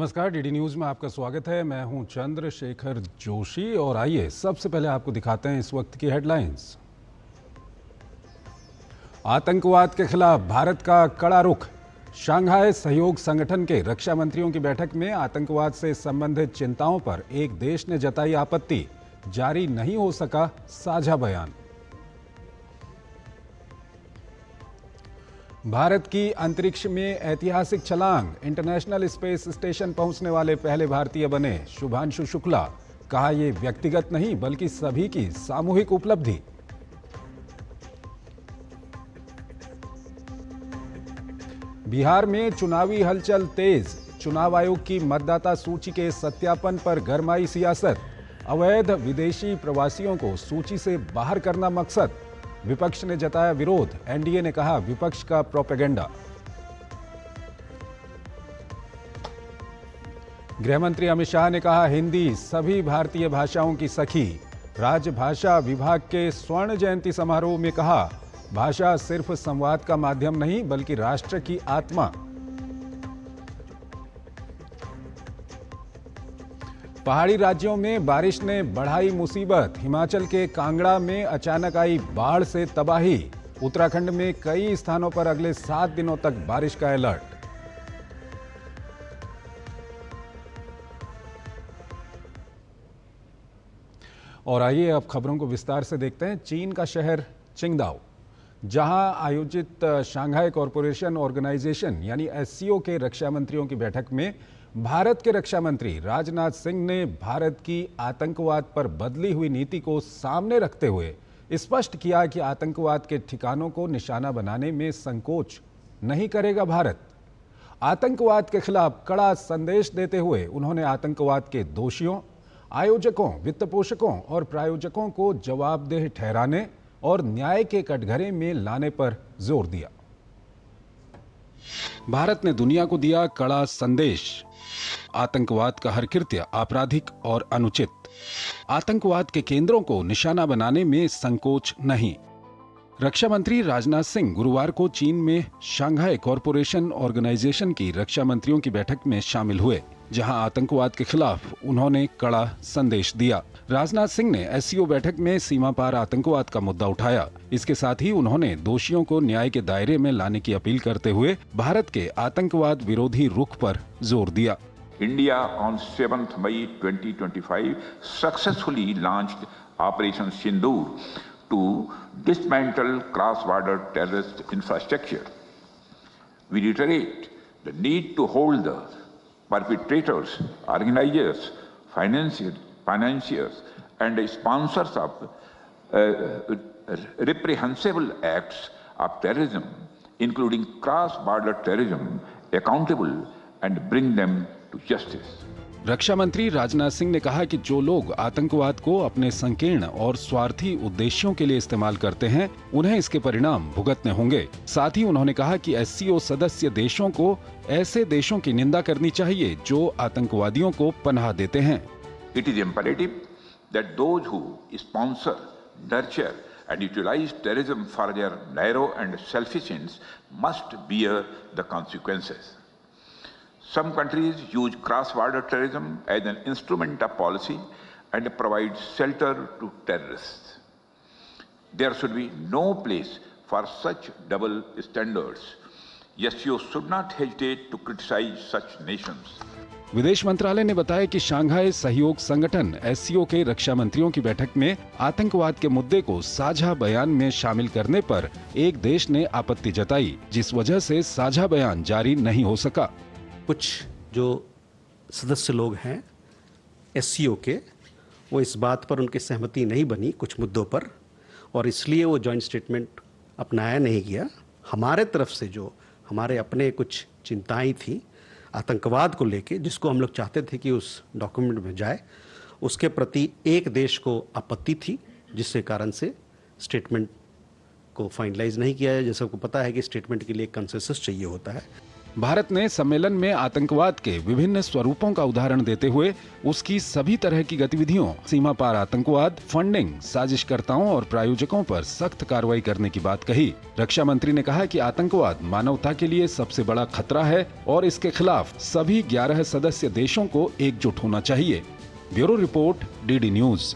नमस्कार, DD news में आपका स्वागत है। मैं हूं चंद्रशेखर जोशी और आइए सबसे पहले आपको दिखाते हैं इस वक्त की हेडलाइंस। आतंकवाद के खिलाफ भारत का कड़ा रुख। शंघाई सहयोग संगठन के रक्षा मंत्रियों की बैठक में आतंकवाद से संबंधित चिंताओं पर एक देश ने जताई आपत्ति। जारी नहीं हो सका साझा बयान। भारत की अंतरिक्ष में ऐतिहासिक छलांग। इंटरनेशनल स्पेस स्टेशन पहुंचने वाले पहले भारतीय बने शुभांशु शुक्ला। कहा, यह व्यक्तिगत नहीं बल्कि सभी की सामूहिक उपलब्धि। बिहार में चुनावी हलचल तेज। चुनाव आयोग की मतदाता सूची के सत्यापन पर गरमाई सियासत। अवैध विदेशी प्रवासियों को सूची से बाहर करना मकसद। विपक्ष ने जताया विरोध। एनडीए ने कहा, विपक्ष का प्रोपेगेंडा। गृहमंत्री अमित शाह ने कहा, हिंदी सभी भारतीय भाषाओं की सखी। राजभाषा विभाग के स्वर्ण जयंती समारोह में कहा, भाषा सिर्फ संवाद का माध्यम नहीं बल्कि राष्ट्र की आत्मा। पहाड़ी राज्यों में बारिश ने बढ़ाई मुसीबत। हिमाचल के कांगड़ा में अचानक आई बाढ़ से तबाही। उत्तराखंड में कई स्थानों पर अगले 7 दिनों तक बारिश का अलर्ट। और आइए अब खबरों को विस्तार से देखते हैं। चीन का शहर चिंगदाओ, जहां आयोजित शंघाई कॉरपोरेशन ऑर्गेनाइजेशन यानी एससीओ के रक्षा मंत्रियों की बैठक में भारत के रक्षा मंत्री राजनाथ सिंह ने भारत की आतंकवाद पर बदली हुई नीति को सामने रखते हुए स्पष्ट किया कि आतंकवाद के ठिकानों को निशाना बनाने में संकोच नहीं करेगा भारत। आतंकवाद के खिलाफ कड़ा संदेश देते हुए उन्होंने आतंकवाद के दोषियों, आयोजकों, वित्तपोषकों और प्रायोजकों को जवाबदेह ठहराने और न्याय के कटघरे में लाने पर जोर दिया। भारत ने दुनिया को दिया कड़ा संदेश। आतंकवाद का हर कृत्य आपराधिक और अनुचित। आतंकवाद के केंद्रों को निशाना बनाने में संकोच नहीं। रक्षा मंत्री राजनाथ सिंह गुरुवार को चीन में शंघाई कॉरपोरेशन ऑर्गेनाइजेशन की रक्षा मंत्रियों की बैठक में शामिल हुए, जहां आतंकवाद के खिलाफ उन्होंने कड़ा संदेश दिया। राजनाथ सिंह ने एससीओ बैठक में सीमा पार आतंकवाद का मुद्दा उठाया। इसके साथ ही उन्होंने दोषियों को न्याय के दायरे में लाने की अपील करते हुए भारत के आतंकवाद विरोधी रुख पर जोर दिया। India on 7th May 2025 successfully launched Operation Sindoor to dismantle cross-border terrorist infrastructure. We reiterate the need to hold the perpetrators, organizers, financiers, and sponsors of reprehensible acts of terrorism, including cross-border terrorism, accountable and bring them to justice. रक्षा मंत्री राजनाथ सिंह ने कहा कि जो लोग आतंकवाद को अपने संकीर्ण और स्वार्थी उद्देश्यों के लिए इस्तेमाल करते हैं, उन्हें इसके परिणाम भुगतने होंगे। साथ ही उन्होंने कहा कि एससीओ सदस्य देशों को ऐसे देशों की निंदा करनी चाहिए जो आतंकवादियों को पनाह देते हैं। It is imperative that those who sponsor, nurture and utilize terrorism for their narrow and selfish ends must bear the consequences. Some countries use cross-border terrorism as an instrument of policy and provide shelter to terrorists. There should be no place for such double standards. SCO should not hesitate to criticize such nations. विदेश मंत्रालय ने बताया कि Shanghai सहयोग संगठन SCO के रक्षा मंत्रियों की बैठक में आतंकवाद के मुद्दे को साझा बयान में शामिल करने पर एक देश ने आपत्ति जताई, जिस वजह से साझा बयान जारी नहीं हो सका। कुछ जो सदस्य लोग हैं एससीओ के, वो इस बात पर उनकी सहमति नहीं बनी कुछ मुद्दों पर, और इसलिए वो जॉइंट स्टेटमेंट अपनाया नहीं गया। हमारे तरफ से जो हमारे अपने कुछ चिंताएं थी आतंकवाद को लेके, जिसको हम लोग चाहते थे कि उस डॉक्यूमेंट में जाए, उसके प्रति एक देश को आपत्ति थी, जिसके कारण से स्टेटमेंट को फाइनलाइज नहीं किया है। जैसे आपको पता है कि स्टेटमेंट के लिए कंसेंसस चाहिए होता है। भारत ने सम्मेलन में आतंकवाद के विभिन्न स्वरूपों का उदाहरण देते हुए उसकी सभी तरह की गतिविधियों, सीमा पार आतंकवाद, फंडिंग, साजिशकर्ताओं और प्रायोजकों पर सख्त कार्रवाई करने की बात कही। रक्षा मंत्री ने कहा कि आतंकवाद मानवता के लिए सबसे बड़ा खतरा है और इसके खिलाफ सभी 11 सदस्य देशों को एकजुट होना चाहिए। Bureau report, DD news.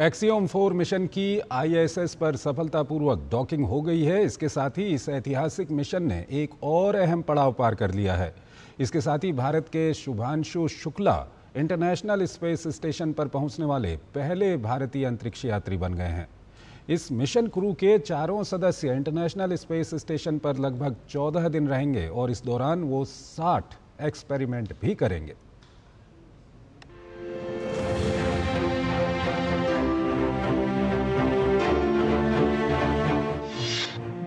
Axiom 4 mission की ISS पर सफलतापूर्वक डॉकिंग हो गई है। इसके साथ ही इस ऐतिहासिक मिशन ने एक और अहम पड़ाव पार कर लिया है। इसके साथ ही भारत के Shubhanshu Shukla international space station पर पहुंचने वाले पहले भारतीय अंतरिक्ष यात्री बन गए हैं। इस मिशन क्रू के चारों सदस्य इंटरनेशनल स्पेस स्टेशन पर लगभग 14 दिन रहेंगे और इस दौरान वो 60 एक्सपेरिमेंट भी करेंगे।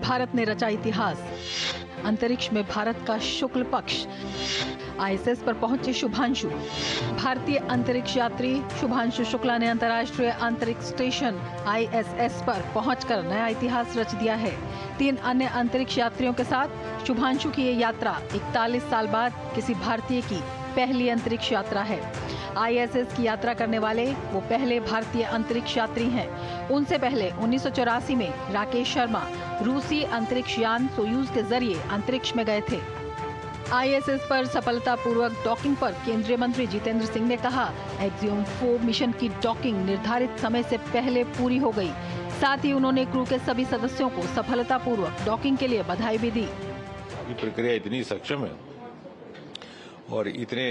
भारत ने रचा इतिहास, अंतरिक्ष में भारत का शुक्ल पक्ष। ISS पर पहुंचे शुभांशु। भारतीय अंतरिक्ष यात्री शुभांशु शुक्ला ने अंतर्राष्ट्रीय अंतरिक्ष स्टेशन ISS पर पहुंचकर नया इतिहास रच दिया है। 3 अन्य अंतरिक्ष यात्रियों के साथ शुभांशु की ये यात्रा 41 साल बाद किसी भारतीय की पहली अंतरिक्ष यात्रा है। ISS की यात्रा करने वाले वो पहले भारतीय अंतरिक्ष यात्री हैं। उनसे पहले 1984 में राकेश शर्मा रूसी अंतरिक्ष यान सोयूज के जरिए अंतरिक्ष में गए थे। ISS पर सफलतापूर्वक डॉकिंग पर केंद्रीय मंत्री जितेंद्र सिंह ने कहा, एक्सियोम 4 मिशन की डॉकिंग निर्धारित समय से पहले पूरी हो गई। साथ ही उन्होंने क्रू के सभी सदस्यों को सफलतापूर्वक डॉकिंग के लिए बधाई भी दी। ये प्रक्रिया इतनी सक्षम है और इतने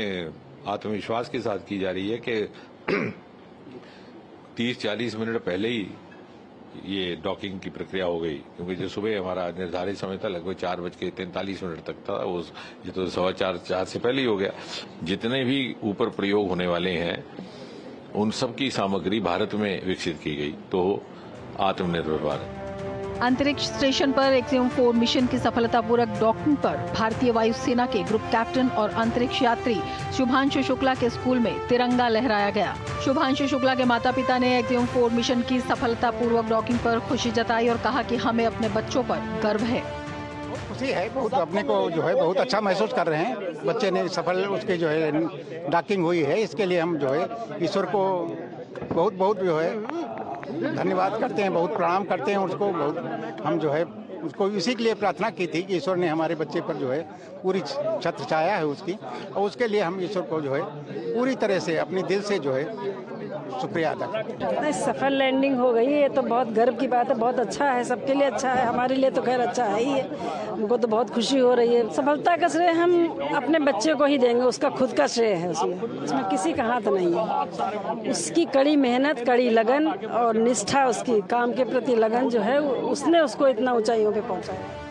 आत्मविश्वास के साथ की जा रही है कि 30-40 मिनट पहले ही ये डॉकिंग की प्रक्रिया हो गई, क्योंकि जो सुबह हमारा निर्धारित समय था लगभग 4:43 तक था, वो ये तो 4:15 से पहले ही हो गया। जितने भी ऊपर प्रयोग होने वाले हैं उन सब की सामग्री भारत में विकसित की गई, तो आत्मनिर्भर भारत। अंतरिक्ष स्टेशन पर एक्सियोम 4 मिशन की सफलतापूर्वक डॉकिंग पर भारतीय वायुसेना के ग्रुप कैप्टन और अंतरिक्ष यात्री शुभांशु शुक्ला के स्कूल में तिरंगा लहराया गया। शुभांशु शुक्ला के माता पिता ने एक्सियोम 4 मिशन की सफलतापूर्वक डॉकिंग पर खुशी जताई और कहा कि हमें अपने बच्चों पर गर्व है। खुशी है, बहुत अपने को जो है बहुत अच्छा महसूस कर रहे हैं। बच्चे ने सफल उसके जो है डॉकिंग हुई है, इसके लिए हम जो है ईश्वर को बहुत बहुत जो है धन्यवाद करते हैं, बहुत प्रणाम करते हैं उसको। बहुत हम जो है उसको इसी के लिए प्रार्थना की थी कि ईश्वर ने हमारे बच्चे पर जो है पूरी छत्र छाया है उसकी, और उसके लिए हम ईश्वर को जो है पूरी तरह से अपने दिल से जो है शुक्रिया अदा करते हैं। सफल लैंडिंग हो गई, ये तो बहुत गर्व की बात है। बहुत अच्छा है, सबके लिए अच्छा है, हमारे लिए तो खैर अच्छा है ही है। हमको तो बहुत खुशी हो रही है। सफलता का श्रेय हम अपने बच्चे को ही देंगे, उसका खुद का श्रेय है उसमें किसी का हाथ नहीं है। उसकी कड़ी मेहनत, कड़ी लगन और निष्ठा, उसकी काम के प्रति लगन जो है उसने उसको इतना ऊंचाइयों पे पहुंचाया।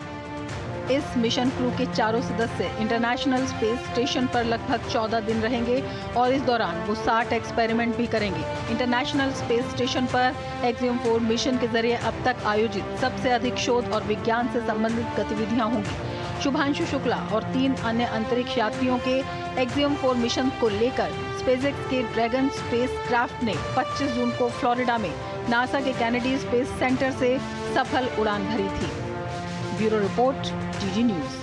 इस मिशन क्रू के चारों सदस्य इंटरनेशनल स्पेस स्टेशन पर लगभग 14 दिन रहेंगे और इस दौरान वो 60 एक्सपेरिमेंट भी करेंगे। इंटरनेशनल स्पेस स्टेशन पर एक्सियोम 4 मिशन के जरिए अब तक आयोजित सबसे अधिक शोध और विज्ञान से संबंधित गतिविधियां होंगी। शुभांशु शुक्ला और 3 अन्य अंतरिक्ष यात्रियों के एक्सियोम 4 मिशन को लेकर स्पेसएक्स के ड्रैगन स्पेस क्राफ्ट ने 25 जून को फ्लोरिडा में नासा के कैनेडी स्पेस सेंटर से सफल उड़ान भरी थी। Bureau report, DD news.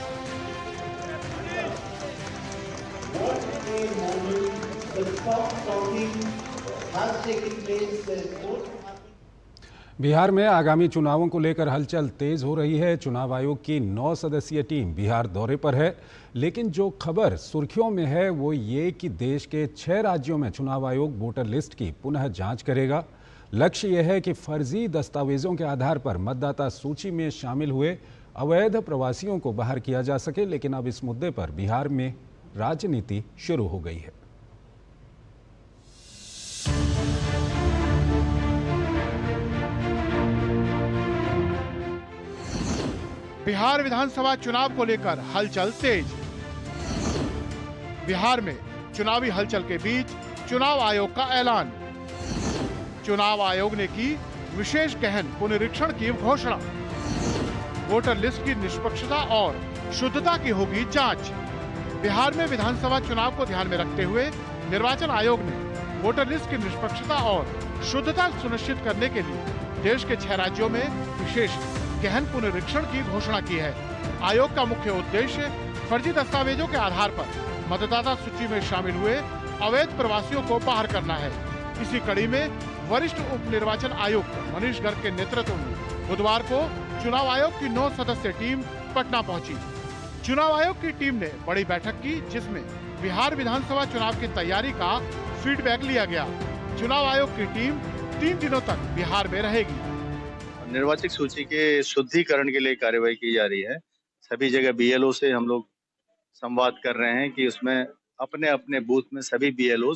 Bihar में आगामी चुनावों को लेकर हलचल तेज हो रही है। चुनाव आयोग की 9 सदस्यीय टीम बिहार दौरे पर है, लेकिन जो खबर सुर्खियों में है वो ये कि देश के 6 राज्यों में चुनाव आयोग वोटर लिस्ट की पुनः जांच करेगा। लक्ष्य यह है कि फर्जी दस्तावेजों के आधार पर मतदाता सूची में शामिल हुए अवैध प्रवासियों को बाहर किया जा सके, लेकिन अब इस मुद्दे पर बिहार में राजनीति शुरू हो गई है। बिहार विधानसभा चुनाव को लेकर हलचल तेज। बिहार में चुनावी हलचल के बीच चुनाव आयोग का ऐलान। चुनाव आयोग ने की विशेष गहन पुनरीक्षण की घोषणा। वोटर लिस्ट की निष्पक्षता और शुद्धता की होगी जांच। बिहार में विधानसभा चुनाव को ध्यान में रखते हुए निर्वाचन आयोग ने वोटर लिस्ट की निष्पक्षता और शुद्धता सुनिश्चित करने के लिए देश के 6 राज्यों में विशेष गहन पुनरीक्षण की घोषणा की है। आयोग का मुख्य उद्देश्य फर्जी दस्तावेजों के आधार पर मतदाता सूची में शामिल हुए अवैध प्रवासियों को बाहर करना है। इसी कड़ी में वरिष्ठ उप निर्वाचन आयुक्त मनीष गर्ग के नेतृत्व में बुधवार को चुनाव आयोग की 9 सदस्यीय टीम पटना पहुंची। चुनाव आयोग की टीम ने बड़ी बैठक की, जिसमें बिहार विधानसभा चुनाव की तैयारी का फीडबैक लिया गया। चुनाव आयोग की टीम 3 दिनों तक बिहार में रहेगी। निर्वाचक सूची के शुद्धिकरण के लिए कार्रवाई की जा रही है। सभी जगह बीएलओ से हम लोग संवाद कर रहे हैं कि उसमें अपने अपने बूथ में सभी बीएलओ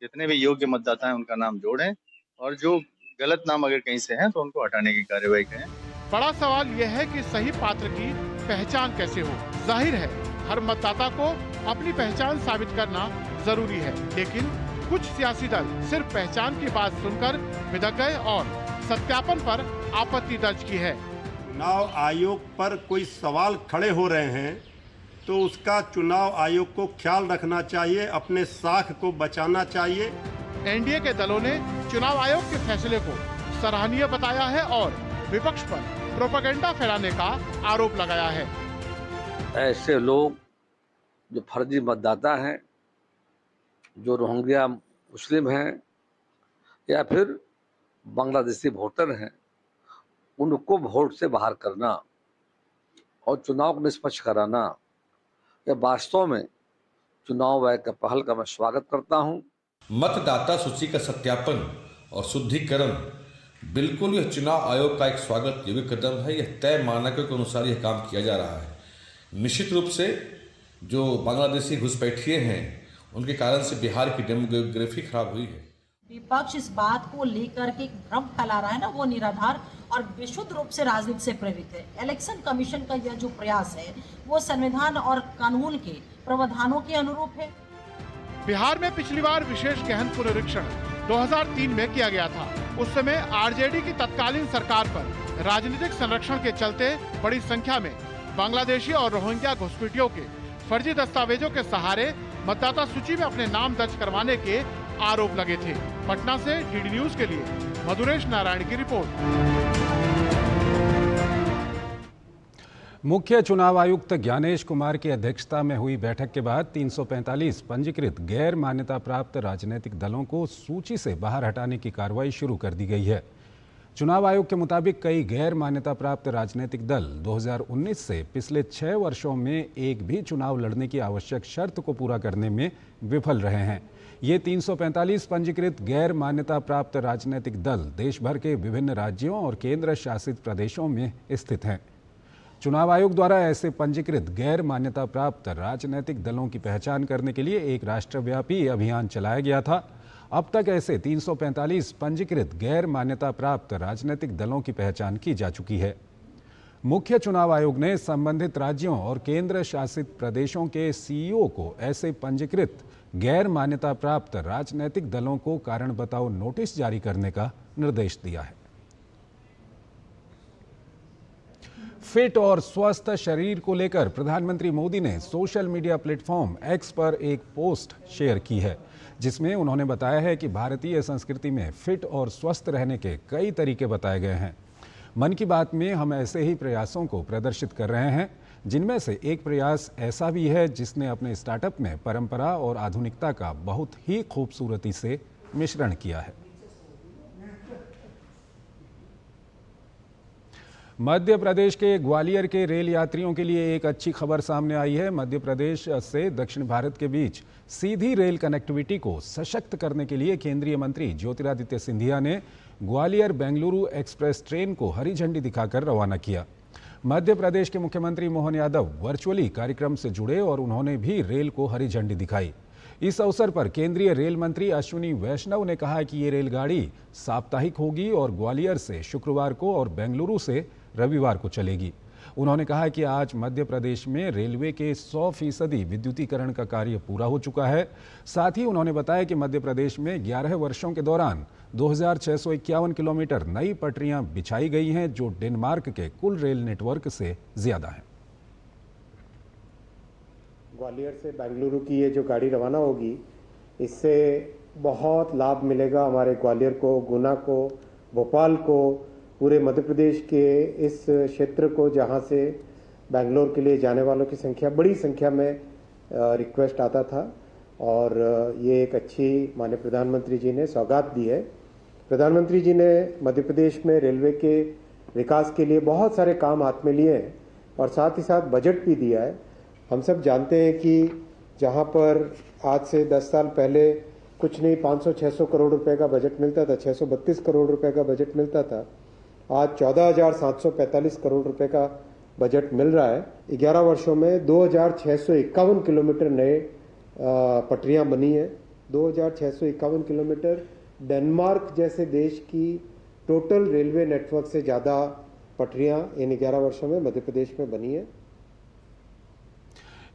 जितने भी योग्य मतदाता हैं उनका नाम जोड़ें और जो गलत नाम अगर कहीं से हैं तो उनको हटाने की कार्रवाई करें। बड़ा सवाल यह है कि सही पात्र की पहचान कैसे हो। जाहिर है हर मतदाता को अपनी पहचान साबित करना जरूरी है, लेकिन कुछ सियासी दल सिर्फ पहचान की बात सुनकर बिदक गए और सत्यापन पर आपत्ति दर्ज की है। चुनाव आयोग पर कोई सवाल खड़े हो रहे हैं तो उसका चुनाव आयोग को ख्याल रखना चाहिए, अपने साख को बचाना चाहिए। एनडीए के दलों ने चुनाव आयोग के फैसले को सराहनीय बताया है और विपक्ष पर प्रोपेगेंडा फैलाने का आरोप लगाया है। ऐसे लोग जो फर्जी मतदाता हैं, जो रोहिंग्या मुस्लिम हैं या फिर बांग्लादेशी वोटर हैं, उनको वोट से बाहर करना और चुनाव को निष्पक्ष कराना, यह वास्तव में चुनाव आयोग का पहल का मैं स्वागत करता हूं। मतदाता सूची का सत्यापन और शुद्धिकरण बिल्कुल यह चुनाव आयोग का एक स्वागत योग्य कदम है। यह तय मानकों के अनुसार यह काम किया जा रहा है। निश्चित रूप से जो बांग्लादेशी घुसपैठिए हैं उनके कारण से बिहार की डेमोग्राफी खराब हुई है। विपक्ष इस बात को लेकर के भ्रम फैला रहा है ना, वो निराधार और विशुद्ध रूप से राजनीति से प्रेरित है। इलेक्शन कमीशन का यह जो प्रयास है वो संविधान और कानून के प्रावधानों के अनुरूप है। बिहार में पिछली बार विशेष गहन पुनरीक्षण 2003 में किया गया था। उस समय आरजेडी की तत्कालीन सरकार पर राजनीतिक संरक्षण के चलते बड़ी संख्या में बांग्लादेशी और रोहिंग्या घुसपैठियों के फर्जी दस्तावेजों के सहारे मतदाता सूची में अपने नाम दर्ज करवाने के आरोप लगे थे। पटना से डीडी न्यूज के लिए मधुरेश नारायण की रिपोर्ट। मुख्य चुनाव आयुक्त ज्ञानेश कुमार की अध्यक्षता में हुई बैठक के बाद 345 पंजीकृत गैर मान्यता प्राप्त राजनीतिक दलों को सूची से बाहर हटाने की कार्रवाई शुरू कर दी गई है। चुनाव आयोग के मुताबिक कई गैर मान्यता प्राप्त राजनीतिक दल 2019 से पिछले 6 वर्षों में एक भी चुनाव लड़ने की आवश्यक शर्त को पूरा करने में विफल रहे हैं। ये 345 पंजीकृत गैर मान्यता प्राप्त राजनीतिक दल देश भर के विभिन्न राज्यों और केंद्र शासित प्रदेशों में स्थित हैं। चुनाव आयोग द्वारा ऐसे पंजीकृत गैर मान्यता प्राप्त राजनीतिक दलों की पहचान करने के लिए एक राष्ट्रव्यापी अभियान चलाया गया था। अब तक ऐसे 345 पंजीकृत गैर मान्यता प्राप्त राजनीतिक दलों की पहचान की जा चुकी है। मुख्य चुनाव आयोग ने संबंधित राज्यों और केंद्र शासित प्रदेशों के सीईओ को ऐसे पंजीकृत गैर मान्यता प्राप्त राजनीतिक दलों को कारण बताओ नोटिस जारी करने का निर्देश दिया है। फिट और स्वस्थ शरीर को लेकर प्रधानमंत्री मोदी ने सोशल मीडिया प्लेटफॉर्म एक्स पर एक पोस्ट शेयर की है, जिसमें उन्होंने बताया है कि भारतीय संस्कृति में फिट और स्वस्थ रहने के कई तरीके बताए गए हैं। मन की बात में हम ऐसे ही प्रयासों को प्रदर्शित कर रहे हैं, जिनमें से एक प्रयास ऐसा भी है जिसने अपने स्टार्टअप में परंपरा और आधुनिकता का बहुत ही खूबसूरती से मिश्रण किया है। मध्य प्रदेश के ग्वालियर के रेल यात्रियों के लिए एक अच्छी खबर सामने आई है। मध्य प्रदेश से दक्षिण भारत के बीच सीधी रेल कनेक्टिविटी को सशक्त करने के लिए केंद्रीय मंत्री ज्योतिरादित्य सिंधिया ने ग्वालियर बेंगलुरु एक्सप्रेस ट्रेन को हरी झंडी दिखाकर रवाना किया। मध्य प्रदेश के मुख्यमंत्री मोहन यादव वर्चुअली कार्यक्रम से जुड़े और उन्होंने भी रेल को हरी झंडी दिखाई। इस अवसर पर केंद्रीय रेल मंत्री अश्विनी वैष्णव ने कहा कि ये रेलगाड़ी साप्ताहिक होगी और ग्वालियर से शुक्रवार को और बेंगलुरु से रविवार को चलेगी। उन्होंने कहा कि आज मध्य प्रदेश में रेलवे के 100% विद्युतीकरण का कार्य पूरा हो चुका है। साथ ही उन्होंने बताया कि मध्य प्रदेश में 11 वर्षों के दौरान 2651 किलोमीटर नई पटरियां बिछाई गई हैं, जो डेनमार्क के कुल रेल नेटवर्क से ज्यादा है। ग्वालियर से बेंगलुरु की ये जो गाड़ी रवाना होगी, इससे बहुत लाभ मिलेगा हमारे ग्वालियर को, गुना को, भोपाल को पूरे मध्य प्रदेश के इस क्षेत्र को जहां से बेंगलोर के लिए जाने वालों की संख्या बड़ी संख्या में रिक्वेस्ट आता था और ये एक अच्छी माननीय प्रधानमंत्री जी ने सौगात दी है। प्रधानमंत्री जी ने मध्य प्रदेश में रेलवे के विकास के लिए बहुत सारे काम हाथ में लिए हैं और साथ ही साथ बजट भी दिया है। हम सब जानते हैं कि जहां पर आज से 10 साल पहले कुछ नहीं 500-600 करोड़ रुपए का बजट मिलता था, 632 करोड़ रुपए का बजट मिलता था, आज 14,745 करोड़ रुपए का बजट मिल रहा है। 11 वर्षों में 2,651 किलोमीटर नए पटरियां बनी है। 2,651 किलोमीटर डेनमार्क जैसे देश की टोटल रेलवे नेटवर्क से ज़्यादा पटरियां इन 11 वर्षों में मध्य प्रदेश में बनी है।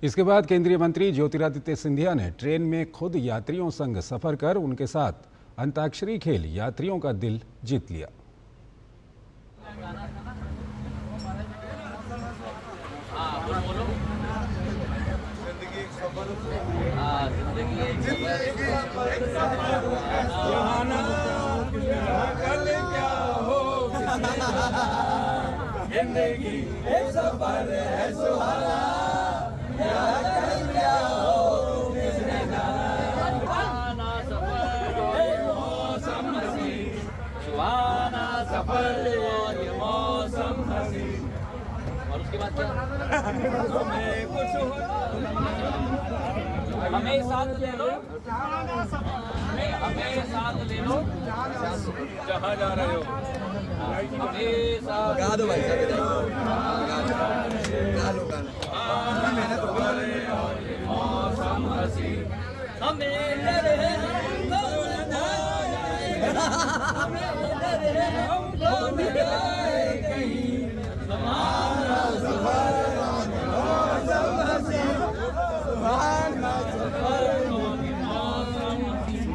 इसके बाद केंद्रीय मंत्री ज्योतिरादित्य सिंधिया ने ट्रेन में खुद यात्रियों संग सफर कर उनके साथ अंताक्षरी खेल यात्रियों का दिल जीत लिया। जिंदगी एक सफर है सुहाना, क्या हो किसने जाना, सफर ये मौसम हसीन, सुहाना सफर ये मौसम हसीन। और उसके बाद क्या हमें कुछ हमें साथ ले लो, हमें साथ ले लो, जहाँ जा रहे हो गा दो भाई मौसम हसीन,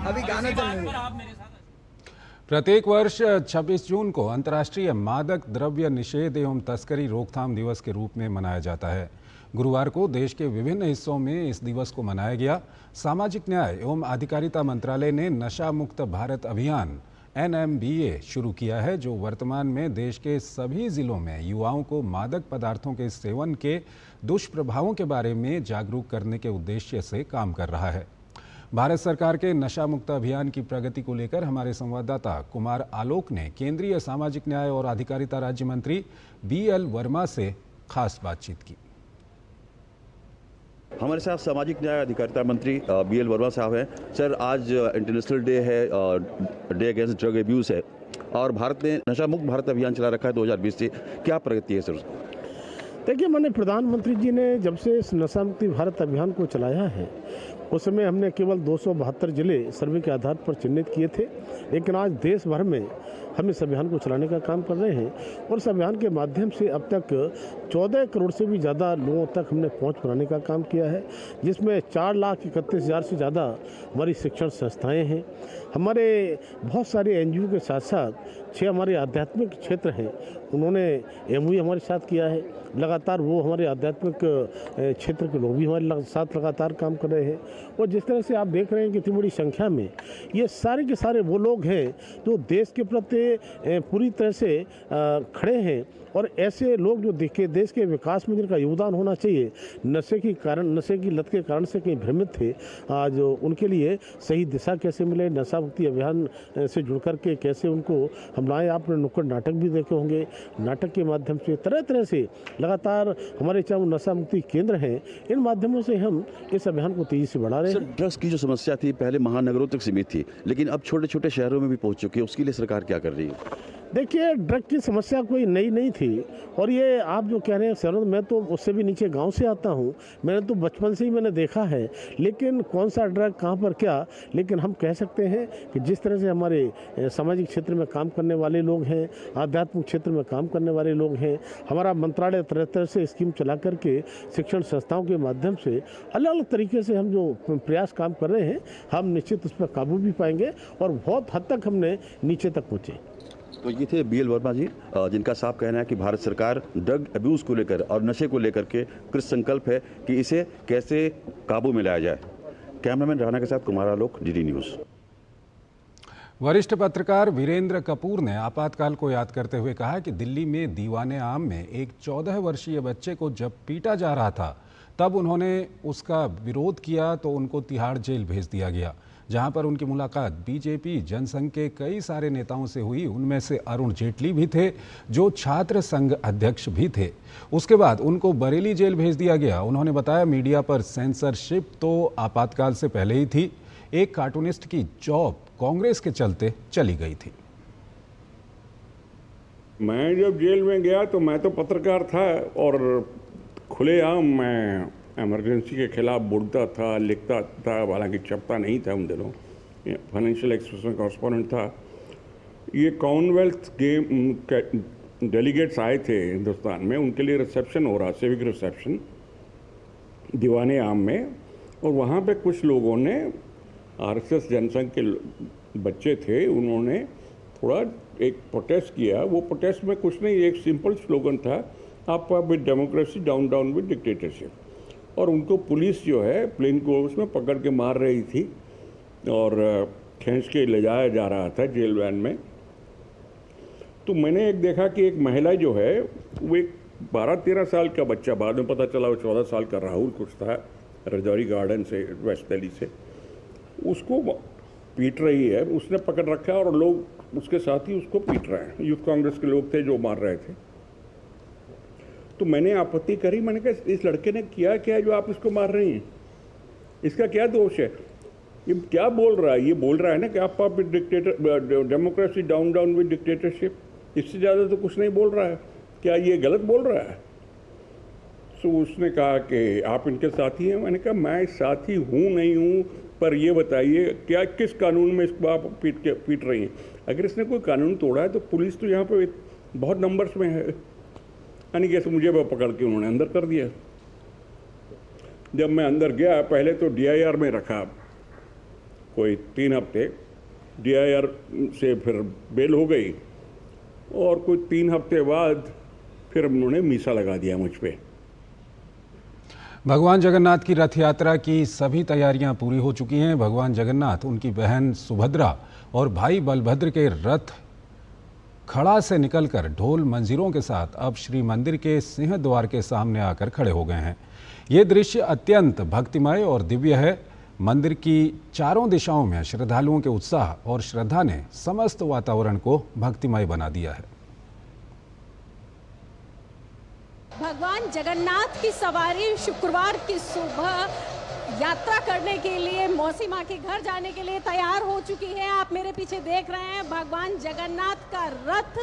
अभी गाना चल। प्रत्येक वर्ष 26 जून को अंतर्राष्ट्रीय मादक द्रव्य निषेध एवं तस्करी रोकथाम दिवस के रूप में मनाया जाता है। गुरुवार को देश के विभिन्न हिस्सों में इस दिवस को मनाया गया। सामाजिक न्याय एवं अधिकारिता मंत्रालय ने नशा मुक्त भारत अभियान NMBA शुरू किया है, जो वर्तमान में देश के सभी जिलों में युवाओं को मादक पदार्थों के सेवन के दुष्प्रभावों के बारे में जागरूक करने के उद्देश्य से काम कर रहा है। भारत सरकार के नशा मुक्त अभियान की प्रगति को लेकर हमारे संवाददाता कुमार आलोक ने केंद्रीय सामाजिक न्याय और अधिकारिता राज्य मंत्री BL वर्मा से खास बातचीत की। हमारे साथ सामाजिक न्याय अधिकारिता मंत्री BL वर्मा साहब हैं। सर, आज इंटरनेशनल डे है, डे अगेंस्ट ड्रग एब्यूज़ है और भारत ने नशा मुक्त भारत अभियान चला रखा है 2020 से। क्या प्रगति है सर? देखिए, मैंने प्रधानमंत्री जी ने जब से इस नशा मुक्ति भारत अभियान को चलाया है उस समय हमने केवल 272 जिले सर्वे के आधार पर चिन्हित किए थे, लेकिन आज देश भर में हम इस अभियान को चलाने का काम कर रहे हैं और इस अभियान के माध्यम से अब तक 14 करोड़ से भी ज़्यादा लोगों तक हमने पहुंच बनाने का काम किया है, जिसमें 4,31,000 से ज़्यादा हमारी शिक्षण संस्थाएं हैं। हमारे बहुत सारे NGO के साथ साथ 6 हमारे आध्यात्मिक क्षेत्र हैं, उन्होंने MOU हमारे साथ किया है। लगातार वो हमारे आध्यात्मिक क्षेत्र के लोग भी हमारे साथ लगातार काम कर रहे हैं और जिस तरह से आप देख रहे हैं कि इतनी बड़ी संख्या में ये सारे के सारे वो लोग हैं जो देश के प्रति पूरी तरह से खड़े हैं और ऐसे लोग जो देश के विकास में जिनका योगदान होना चाहिए, नशे की लत के कारण से कहीं भ्रमित थे, आज उनके लिए सही दिशा कैसे मिले, नशा मुक्ति अभियान से जुड़ करके कैसे उनको हम लाएँ। आपने नुक्कड़ नाटक भी देखे होंगे, नाटक के माध्यम से तरह तरह से लगातार हमारे चाहे नशा मुक्ति केंद्र हैं, इन माध्यमों से हम इस अभियान को तेजी से बढ़ा रहे हैं। ड्रग्स की जो समस्या थी पहले महानगरों तक सीमित थी, लेकिन अब छोटे छोटे शहरों में भी पहुंच चुकी है, उसके लिए सरकार क्या कर रही है? देखिए, ड्रग की समस्या कोई नई नहीं थी और ये आप जो कह रहे हैं शहरों, मैं तो उससे भी नीचे गांव से आता हूं, मैंने तो बचपन से ही मैंने देखा है, लेकिन कौन सा ड्रग कहां पर क्या, लेकिन हम कह सकते हैं कि जिस तरह से हमारे सामाजिक क्षेत्र में काम करने वाले लोग हैं, आध्यात्मिक क्षेत्र में काम करने वाले लोग हैं, हमारा मंत्रालय तरह तरह से स्कीम चला करके शिक्षण संस्थाओं के माध्यम से अलग अलग तरीके से हम जो प्रयास काम कर रहे हैं, हम निश्चित उस पर काबू भी पाएंगे और बहुत हद तक हमने नीचे तक पहुँचे। तो ये थे BL वर्मा जी, जिनका साफ कहना है कि भारत सरकार ड्रग अब्यूज़ को लेकर और नशे को लेकर के कृत संकल्प है कि इसे कैसे काबू में लाया जाए। कैमरामैन राणा के साथ कुमार आलोक, DD न्यूज़। वरिष्ठ पत्रकार वीरेंद्र कपूर ने आपातकाल को याद करते हुए कहा कि दिल्ली में दीवाने आम में एक 14 वर्षीय बच्चे को जब पीटा जा रहा था तब उन्होंने उसका विरोध किया तो उनको तिहाड़ जेल भेज दिया गया, जहां पर उनकी मुलाकात बीजेपी जनसंघ के कई सारे नेताओं से हुई। उनमें से अरुण जेटली भी थे, जो छात्र संघ अध्यक्ष भी थे। उसके बाद उनको बरेली जेल भेज दिया गया। उन्होंने बताया, मीडिया पर सेंसरशिप तो आपातकाल से पहले ही थी। एक कार्टूनिस्ट की जॉब कांग्रेस के चलते चली गई थी। मैं जब जेल में गया तो मैं तो पत्रकार था और खुलेआम मैं इमरजेंसी के खिलाफ बोलता था, लिखता था। हालांकि छपता नहीं था उन दिनों, फाइनेंशियल एक्सप्रेस में कॉरेस्पॉन्डेंट था। ये कॉमनवेल्थ गेम डेलीगेट्स आए थे हिंदुस्तान में, उनके लिए रिसेप्शन हो रहा, सिविक रिसेप्शन दीवाने आम में। और वहाँ पे कुछ लोगों ने, आरएसएस जनसंघ के बच्चे थे, उन्होंने थोड़ा एक प्रोटेस्ट किया। वो प्रोटेस्ट में कुछ नहीं, एक सिंपल स्लोगन था, up with democracy, down down with dictatorship. और उनको पुलिस जो है प्लेन को उसमें पकड़ के मार रही थी और खींच के ले जाया जा रहा था जेल वैन में। तो मैंने एक देखा कि एक महिला जो है, वो एक 12-13 साल का बच्चा, बाद में पता चला वो 14 साल का राहुल कुछ था, रजौरी गार्डन से, वेस्ट दिल्ली से, उसको पीट रही है। उसने पकड़ रखा है और लोग उसके साथ ही उसको पीट रहे हैं। यूथ कांग्रेस के लोग थे जो मार रहे थे। तो मैंने आपत्ति करी, मैंने कहा इस लड़के ने किया क्या है जो आप इसको मार रही हैं? इसका क्या दोष है? ये क्या बोल रहा है? ये बोल रहा है ना कि आप dictator, democracy down down with dictatorship. इससे ज़्यादा तो कुछ नहीं बोल रहा है। क्या ये गलत बोल रहा है? तो उसने कहा कि आप इनके साथी हैं। मैंने कहा मैं साथी हूँ नहीं हूँ, पर ये बताइए क्या किस कानून में इसको आप पीट रही हैं? अगर इसने कोई कानून तोड़ा है तो पुलिस तो यहाँ पे बहुत नंबर्स में है। यानी कैसे मुझे पकड़ के उन्होंने अंदर कर दिया। जब मैं अंदर गया, पहले तो DIR में रखा कोई 3 हफ्ते, DIR से फिर बेल हो गई और कोई 3 हफ्ते बाद फिर उन्होंने मीसा लगा दिया मुझ पे। भगवान जगन्नाथ की रथ यात्रा की सभी तैयारियां पूरी हो चुकी हैं। भगवान जगन्नाथ, उनकी बहन सुभद्रा और भाई बलभद्र के रथ खड़ा से निकलकर ढोल मंजीरों के साथ अब श्री मंदिर के सिंह द्वार के सामने आकर खड़े हो गए हैं। ये दृश्य अत्यंत भक्तिमय और दिव्य है। मंदिर की चारों दिशाओं में श्रद्धालुओं के उत्साह और श्रद्धा ने समस्त वातावरण को भक्तिमय बना दिया है। भगवान जगन्नाथ की सवारी शुक्रवार की सुबह यात्रा करने के लिए, मौसी माँ के घर जाने के लिए तैयार हो चुकी है। आप मेरे पीछे देख रहे हैं, भगवान जगन्नाथ का रथ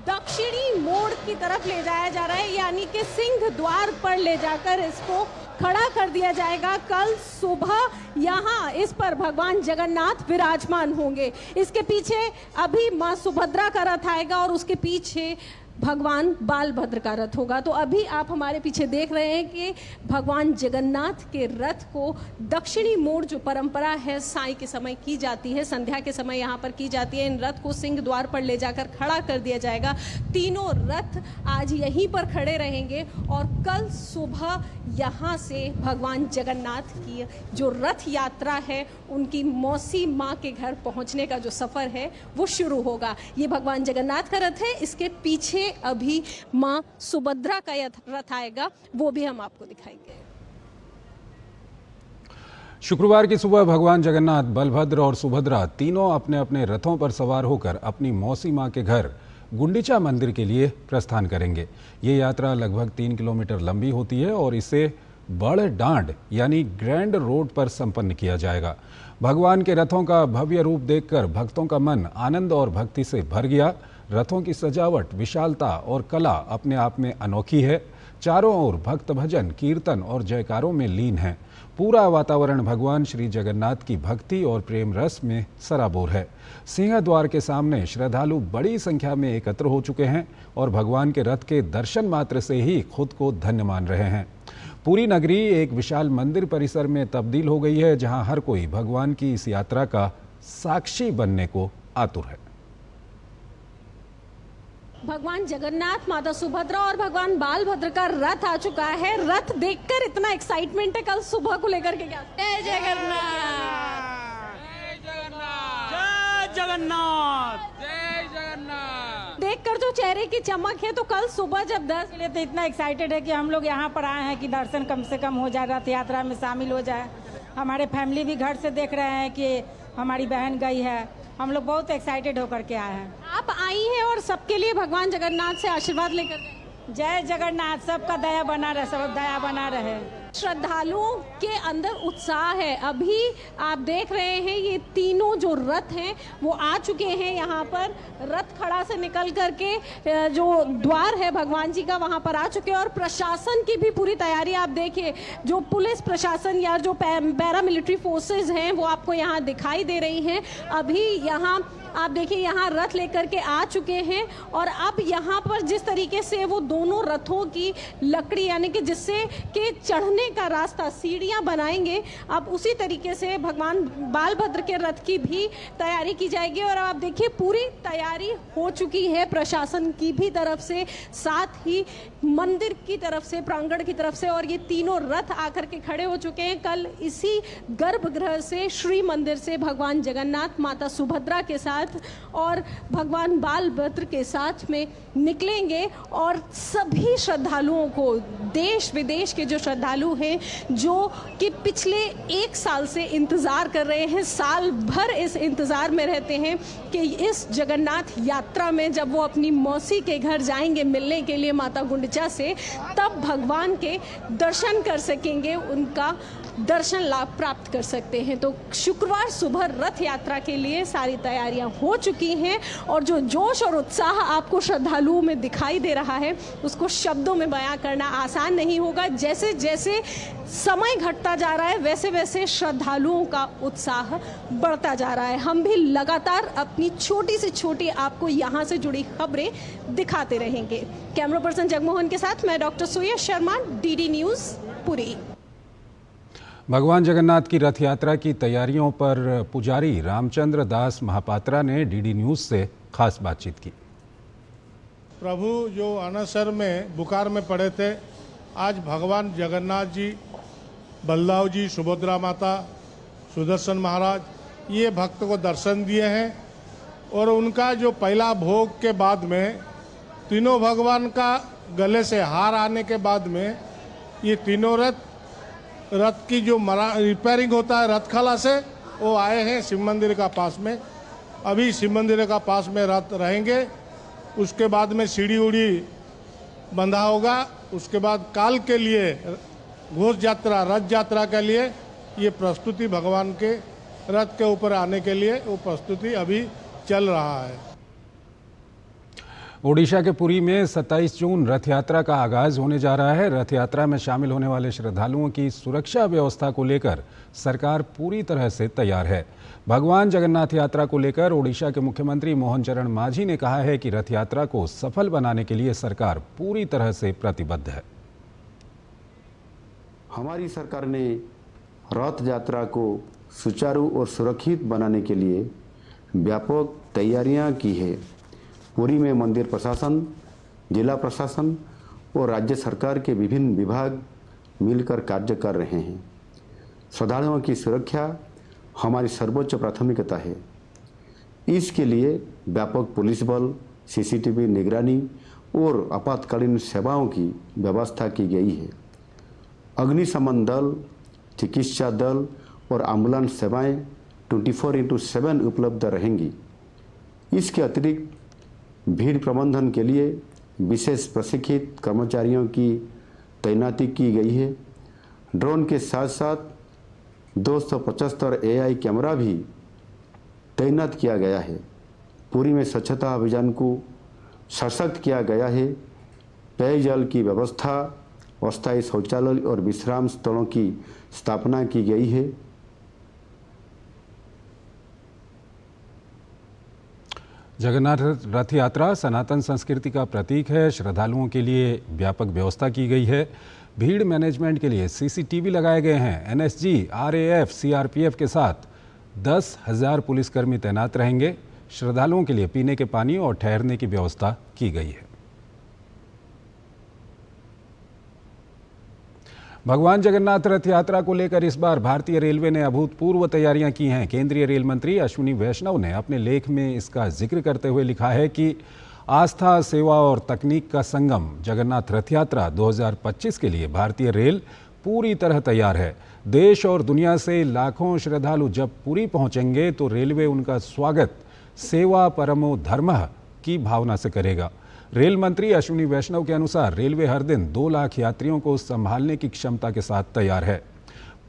दक्षिणी मोड़ की तरफ ले जाया जा रहा है, यानी कि सिंह द्वार पर ले जाकर इसको खड़ा कर दिया जाएगा। कल सुबह यहाँ इस पर भगवान जगन्नाथ विराजमान होंगे। इसके पीछे अभी माँ सुभद्रा का रथ आएगा और उसके पीछे भगवान बालभद्र का रथ होगा। तो अभी आप हमारे पीछे देख रहे हैं कि भगवान जगन्नाथ के रथ को दक्षिणी मोड़, जो परंपरा है साई के समय की जाती है, संध्या के समय यहाँ पर की जाती है, इन रथ को सिंह द्वार पर ले जाकर खड़ा कर दिया जाएगा। तीनों रथ आज यहीं पर खड़े रहेंगे और कल सुबह यहाँ से भगवान जगन्नाथ की जो रथ यात्रा है, उनकी मौसी माँ के घर पहुँचने का जो सफ़र है वो शुरू होगा। ये भगवान जगन्नाथ का रथ है। इसके पीछे अभी माँ सुभद्रा का रथ आएगा, वो भी हम आपको दिखाएंगे। शुक्रवार की सुबह भगवान जगन्नाथ, बलभद्र और सुभद्रा तीनों अपने अपने रथों पर सवार होकर अपनी मौसी माँ के घर गुंडीचा मंदिर के लिए प्रस्थान करेंगे। ये यात्रा लगभग 3 किलोमीटर लंबी होती है और इसे बड़ डांड यानी ग्रैंड रोड पर संपन्न किया जाएगा। भगवान के रथों का भव्य रूप देखकर भक्तों का मन आनंद और भक्ति से भर गया। रथों की सजावट, विशालता और कला अपने आप में अनोखी है। चारों ओर भक्त भजन, कीर्तन और जयकारों में लीन है। पूरा वातावरण भगवान श्री जगन्नाथ की भक्ति और प्रेम रस में सराबोर है। सिंह द्वार के सामने श्रद्धालु बड़ी संख्या में एकत्र हो चुके हैं और भगवान के रथ के दर्शन मात्र से ही खुद को धन्य मान रहे हैं। पूरी नगरी एक विशाल मंदिर परिसर में तब्दील हो गई है, जहां हर कोई भगवान की इस यात्रा का साक्षी बनने को आतुर है। भगवान जगन्नाथ, माता सुभद्रा और भगवान बालभद्र का रथ आ चुका है। रथ देखकर इतना एक्साइटमेंट है कल सुबह को लेकर के क्या? जय जगन्नाथ, जय जगन्नाथ, जय जगन्नाथ, जय जगन्नाथ। देखकर जो चेहरे की चमक है, तो कल सुबह जब 10 लिए तो इतना एक्साइटेड है कि हम लोग यहाँ पर आए हैं कि दर्शन कम से कम हो जाए, रथ यात्रा में शामिल हो जाए। हमारे फैमिली भी घर से देख रहे हैं कि हमारी बहन गई है। हम लोग बहुत एक्साइटेड होकर के आए हैं। आप आई हैं और सबके लिए भगवान जगन्नाथ से आशीर्वाद लेकर गए। जय जगन्नाथ, सबका दया बना रहे, सब दया बना रहे। श्रद्धालुओं के अंदर उत्साह है। अभी आप देख रहे हैं ये तीनों जो रथ हैं वो आ चुके हैं यहाँ पर। रथ खड़ा से निकल करके जो द्वार है भगवान जी का वहाँ पर आ चुके हैं। और प्रशासन की भी पूरी तैयारी आप देखिए, जो पुलिस प्रशासन या जो पैरामिलिट्री फोर्सेस हैं वो आपको यहाँ दिखाई दे रही हैं। अभी यहाँ आप देखिए यहाँ रथ लेकर के आ चुके हैं और अब यहाँ पर जिस तरीके से वो दोनों रथों की लकड़ी यानी कि जिससे कि चढ़ने का रास्ता सीढ़ियाँ बनाएंगे, अब उसी तरीके से भगवान बालभद्र के रथ की भी तैयारी की जाएगी। और आप देखिए पूरी तैयारी हो चुकी है प्रशासन की भी तरफ से, साथ ही मंदिर की तरफ से, प्रांगण की तरफ से। और ये तीनों रथ आकर के खड़े हो चुके हैं। कल इसी गर्भगृह से, श्री मंदिर से भगवान जगन्नाथ माता सुभद्रा के साथ और भगवान बालभद्र के साथ में निकलेंगे। और सभी श्रद्धालुओं को, देश विदेश के जो श्रद्धालु हैं जो कि पिछले 1 साल से इंतज़ार कर रहे हैं, साल भर इस इंतज़ार में रहते हैं कि इस जगन्नाथ यात्रा में जब वो अपनी मौसी के घर जाएंगे मिलने के लिए माता गुंडिचा से, तब भगवान के दर्शन कर सकेंगे, उनका दर्शन लाभ प्राप्त कर सकते हैं। तो शुक्रवार सुबह रथ यात्रा के लिए सारी तैयारियां हो चुकी हैं और जो जोश और उत्साह आपको श्रद्धालुओं में दिखाई दे रहा है उसको शब्दों में बयां करना आसान नहीं होगा। जैसे जैसे समय घटता जा रहा है वैसे वैसे श्रद्धालुओं का उत्साह बढ़ता जा रहा है। हम भी लगातार अपनी छोटी से छोटी आपको यहाँ से जुड़ी खबरें दिखाते रहेंगे। कैमरा पर्सन जगमोहन के साथ मैं डॉक्टर सुयश शर्मा, डीडी न्यूज़, पुरी। भगवान जगन्नाथ की रथ यात्रा की तैयारियों पर पुजारी रामचंद्र दास महापात्रा ने डीडी न्यूज़ से खास बातचीत की। प्रभु जो अनसर में बुखार में पड़े थे, आज भगवान जगन्नाथ जी, बलदाव जी, सुभद्रा माता, सुदर्शन महाराज, ये भक्त को दर्शन दिए हैं। और उनका जो पहला भोग के बाद में तीनों भगवान का गले से हार आने के बाद में ये तीनों रथ की जो रिपेयरिंग होता है रथखला से, वो आए हैं शिव मंदिर का पास में। अभी शिव मंदिर का पास में रथ रहेंगे। उसके बाद में सीढ़ी उड़ी बंधा होगा। उसके बाद काल के लिए घोष यात्रा, रथ यात्रा के लिए ये प्रस्तुति भगवान के रथ के ऊपर आने के लिए वो प्रस्तुति अभी चल रहा है। ओडिशा के पुरी में 27 जून रथ यात्रा का आगाज होने जा रहा है। रथ यात्रा में शामिल होने वाले श्रद्धालुओं की सुरक्षा व्यवस्था को लेकर सरकार पूरी तरह से तैयार है। भगवान जगन्नाथ यात्रा को लेकर ओडिशा के मुख्यमंत्री मोहन चरण मांझी ने कहा है कि रथ यात्रा को सफल बनाने के लिए सरकार पूरी तरह से प्रतिबद्ध है। हमारी सरकार ने रथ यात्रा को सुचारू और सुरक्षित बनाने के लिए व्यापक तैयारियां की है। पुरी में मंदिर प्रशासन, जिला प्रशासन और राज्य सरकार के विभिन्न विभाग मिलकर कार्य कर रहे हैं। श्रद्धालुओं की सुरक्षा हमारी सर्वोच्च प्राथमिकता है। इसके लिए व्यापक पुलिस बल, सीसीटीवी निगरानी और आपातकालीन सेवाओं की व्यवस्था की गई है। अग्निशमन दल, चिकित्सा दल और एम्बुलेंस सेवाएं 24/7 उपलब्ध रहेंगी। इसके अतिरिक्त भीड़ प्रबंधन के लिए विशेष प्रशिक्षित कर्मचारियों की तैनाती की गई है। ड्रोन के साथ साथ 275 AI कैमरा भी तैनात किया गया है। पुरी में स्वच्छता अभियान को सशक्त किया गया है। पेयजल की व्यवस्था, अस्थायी शौचालय और विश्राम स्थलों की स्थापना की गई है। जगन्नाथ रथ यात्रा सनातन संस्कृति का प्रतीक है। श्रद्धालुओं के लिए व्यापक व्यवस्था की गई है। भीड़ मैनेजमेंट के लिए CCTV लगाए गए हैं। NSG, RAF, CRPF के साथ 10,000 पुलिसकर्मी तैनात रहेंगे। श्रद्धालुओं के लिए पीने के पानी और ठहरने की व्यवस्था की गई है। भगवान जगन्नाथ रथ यात्रा को लेकर इस बार भारतीय रेलवे ने अभूतपूर्व तैयारियां की हैं। केंद्रीय रेल मंत्री अश्विनी वैष्णव ने अपने लेख में इसका जिक्र करते हुए लिखा है कि आस्था, सेवा और तकनीक का संगम जगन्नाथ रथ यात्रा 2025 के लिए भारतीय रेल पूरी तरह तैयार है। देश और दुनिया से लाखों श्रद्धालु जब पुरी पहुंचेंगे तो रेलवे उनका स्वागत सेवा परमो धर्मः की भावना से करेगा। रेल मंत्री अश्विनी वैष्णव के अनुसार रेलवे हर दिन 2 लाख यात्रियों को संभालने की क्षमता के साथ तैयार है।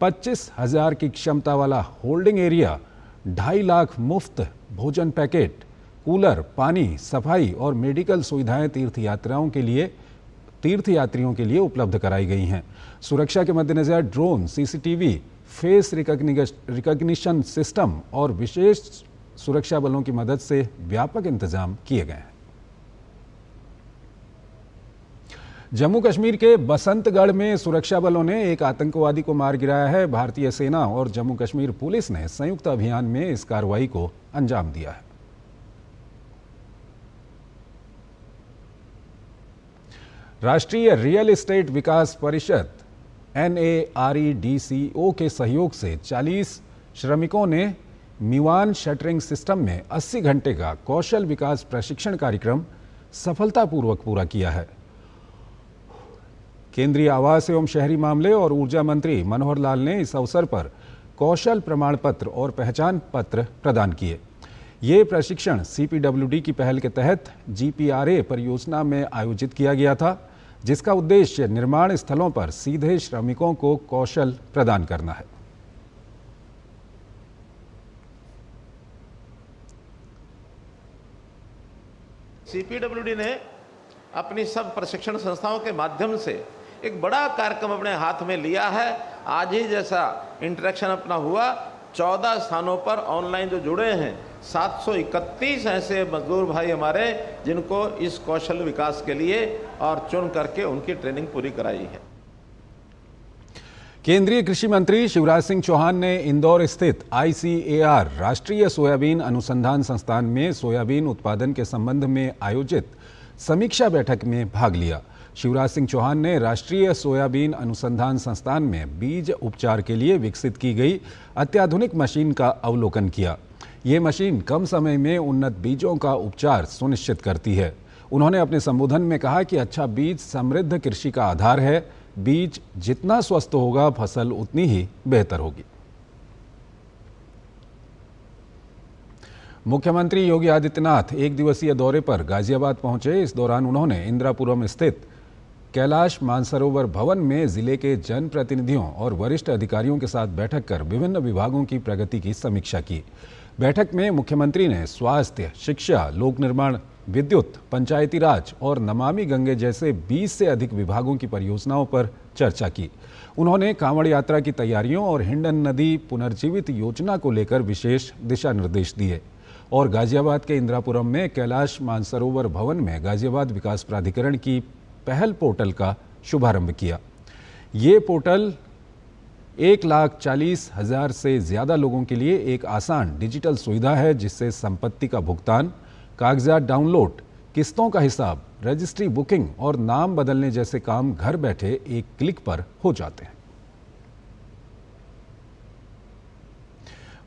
25,000 की क्षमता वाला होल्डिंग एरिया, 2.5 लाख मुफ्त भोजन पैकेट, कूलर, पानी, सफाई और मेडिकल सुविधाएं तीर्थयात्रियों के लिए उपलब्ध कराई गई हैं। सुरक्षा के मद्देनजर drone, CCTV, face recognition system और विशेष सुरक्षा बलों की मदद से व्यापक इंतजाम किए गए हैं। जम्मू कश्मीर के बसंतगढ़ में सुरक्षा बलों ने एक आतंकवादी को मार गिराया है। भारतीय सेना और जम्मू कश्मीर पुलिस ने संयुक्त अभियान में इस कार्रवाई को अंजाम दिया है। राष्ट्रीय रियल एस्टेट विकास परिषद NAREDCO के सहयोग से 40 श्रमिकों ने मीवान शटरिंग सिस्टम में 80 घंटे का कौशल विकास प्रशिक्षण कार्यक्रम सफलतापूर्वक पूरा किया है। केंद्रीय आवास एवं शहरी मामले और ऊर्जा मंत्री मनोहर लाल ने इस अवसर पर कौशल प्रमाण पत्र और पहचान पत्र प्रदान किए। ये प्रशिक्षण CPWD की पहल के तहत GPRA परियोजना में आयोजित किया गया था, जिसका उद्देश्य निर्माण स्थलों पर सीधे श्रमिकों को कौशल प्रदान करना है। CPWD ने अपनी सब प्रशिक्षण संस्थाओं के माध्यम से एक बड़ा कार्यक्रम अपने हाथ में लिया है। आज ही जैसा इंटरेक्शन अपना हुआ, 14 स्थानों पर ऑनलाइन जो जुड़े हैं 731 ऐसे मजदूर भाई हमारे, जिनको इस कौशल विकास के लिए और चुन करके उनकी ट्रेनिंग पूरी कराई है। केंद्रीय कृषि मंत्री शिवराज सिंह चौहान ने इंदौर स्थित ICAR राष्ट्रीय सोयाबीन अनुसंधान संस्थान में सोयाबीन उत्पादन के संबंध में आयोजित समीक्षा बैठक में भाग लिया। शिवराज सिंह चौहान ने राष्ट्रीय सोयाबीन अनुसंधान संस्थान में बीज उपचार के लिए विकसित की गई अत्याधुनिक मशीन का अवलोकन किया। ये मशीन कम समय में उन्नत बीजों का उपचार सुनिश्चित करती है। उन्होंने अपने संबोधन में कहा कि अच्छा बीज समृद्ध कृषि का आधार है। बीज जितना स्वस्थ होगा, फसल उतनी ही बेहतर होगी। मुख्यमंत्री योगी आदित्यनाथ एक दिवसीय दौरे पर गाजियाबाद पहुंचे। इस दौरान उन्होंने इंदिरापुरम स्थित कैलाश मानसरोवर भवन में जिले के जनप्रतिनिधियों और वरिष्ठ अधिकारियों के साथ बैठक कर विभिन्न विभागों की प्रगति की समीक्षा की। बैठक में मुख्यमंत्री ने स्वास्थ्य, शिक्षा, लोक निर्माण, विद्युत, पंचायती राज और नमामि गंगे जैसे 20 से अधिक विभागों की परियोजनाओं पर चर्चा की। उन्होंने कांवड़ यात्रा की तैयारियों और हिंडन नदी पुनर्जीवित योजना को लेकर विशेष दिशा निर्देश दिए और गाजियाबाद के इंदिरापुरम में कैलाश मानसरोवर भवन में गाजियाबाद विकास प्राधिकरण की पहल पोर्टल का शुभारंभ किया। ये पोर्टल 1,40,000 से ज़्यादा लोगों के लिए एक आसान डिजिटल सुविधा है, जिससे संपत्ति का भुगतान, कागजात डाउनलोड, किस्तों का हिसाब, रजिस्ट्री, बुकिंग और नाम बदलने जैसे काम घर बैठे एक क्लिक पर हो जाते हैं।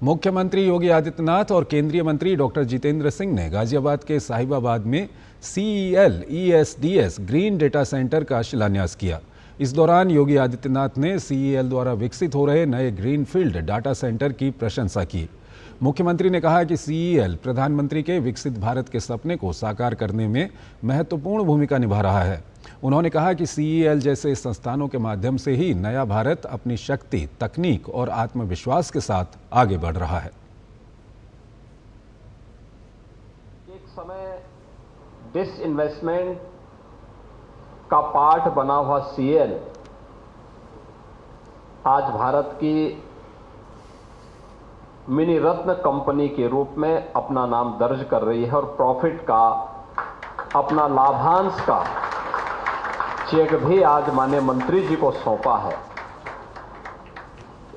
मुख्यमंत्री योगी आदित्यनाथ और केंद्रीय मंत्री डॉक्टर जितेंद्र सिंह ने गाजियाबाद के साहिबाबाद में CEL ESDS green data centre का शिलान्यास किया। इस दौरान योगी आदित्यनाथ ने CEL द्वारा विकसित हो रहे नए ग्रीनफील्ड डाटा सेंटर की प्रशंसा की। मुख्यमंत्री ने कहा कि CEL प्रधानमंत्री के विकसित भारत के सपने को साकार करने में महत्वपूर्ण भूमिका निभा रहा है। उन्होंने कहा कि CEL जैसे संस्थानों के माध्यम से ही नया भारत अपनी शक्ति, तकनीक और आत्मविश्वास के साथ आगे बढ़ रहा है। एक समय डिसइन्वेस्टमेंट का पार्ट बना हुआ CEL आज भारत की मिनी रत्न कंपनी के रूप में अपना नाम दर्ज कर रही है और प्रॉफिट का, अपना लाभांश का चेक भी आज माननीय मंत्री जी को सौंपा है।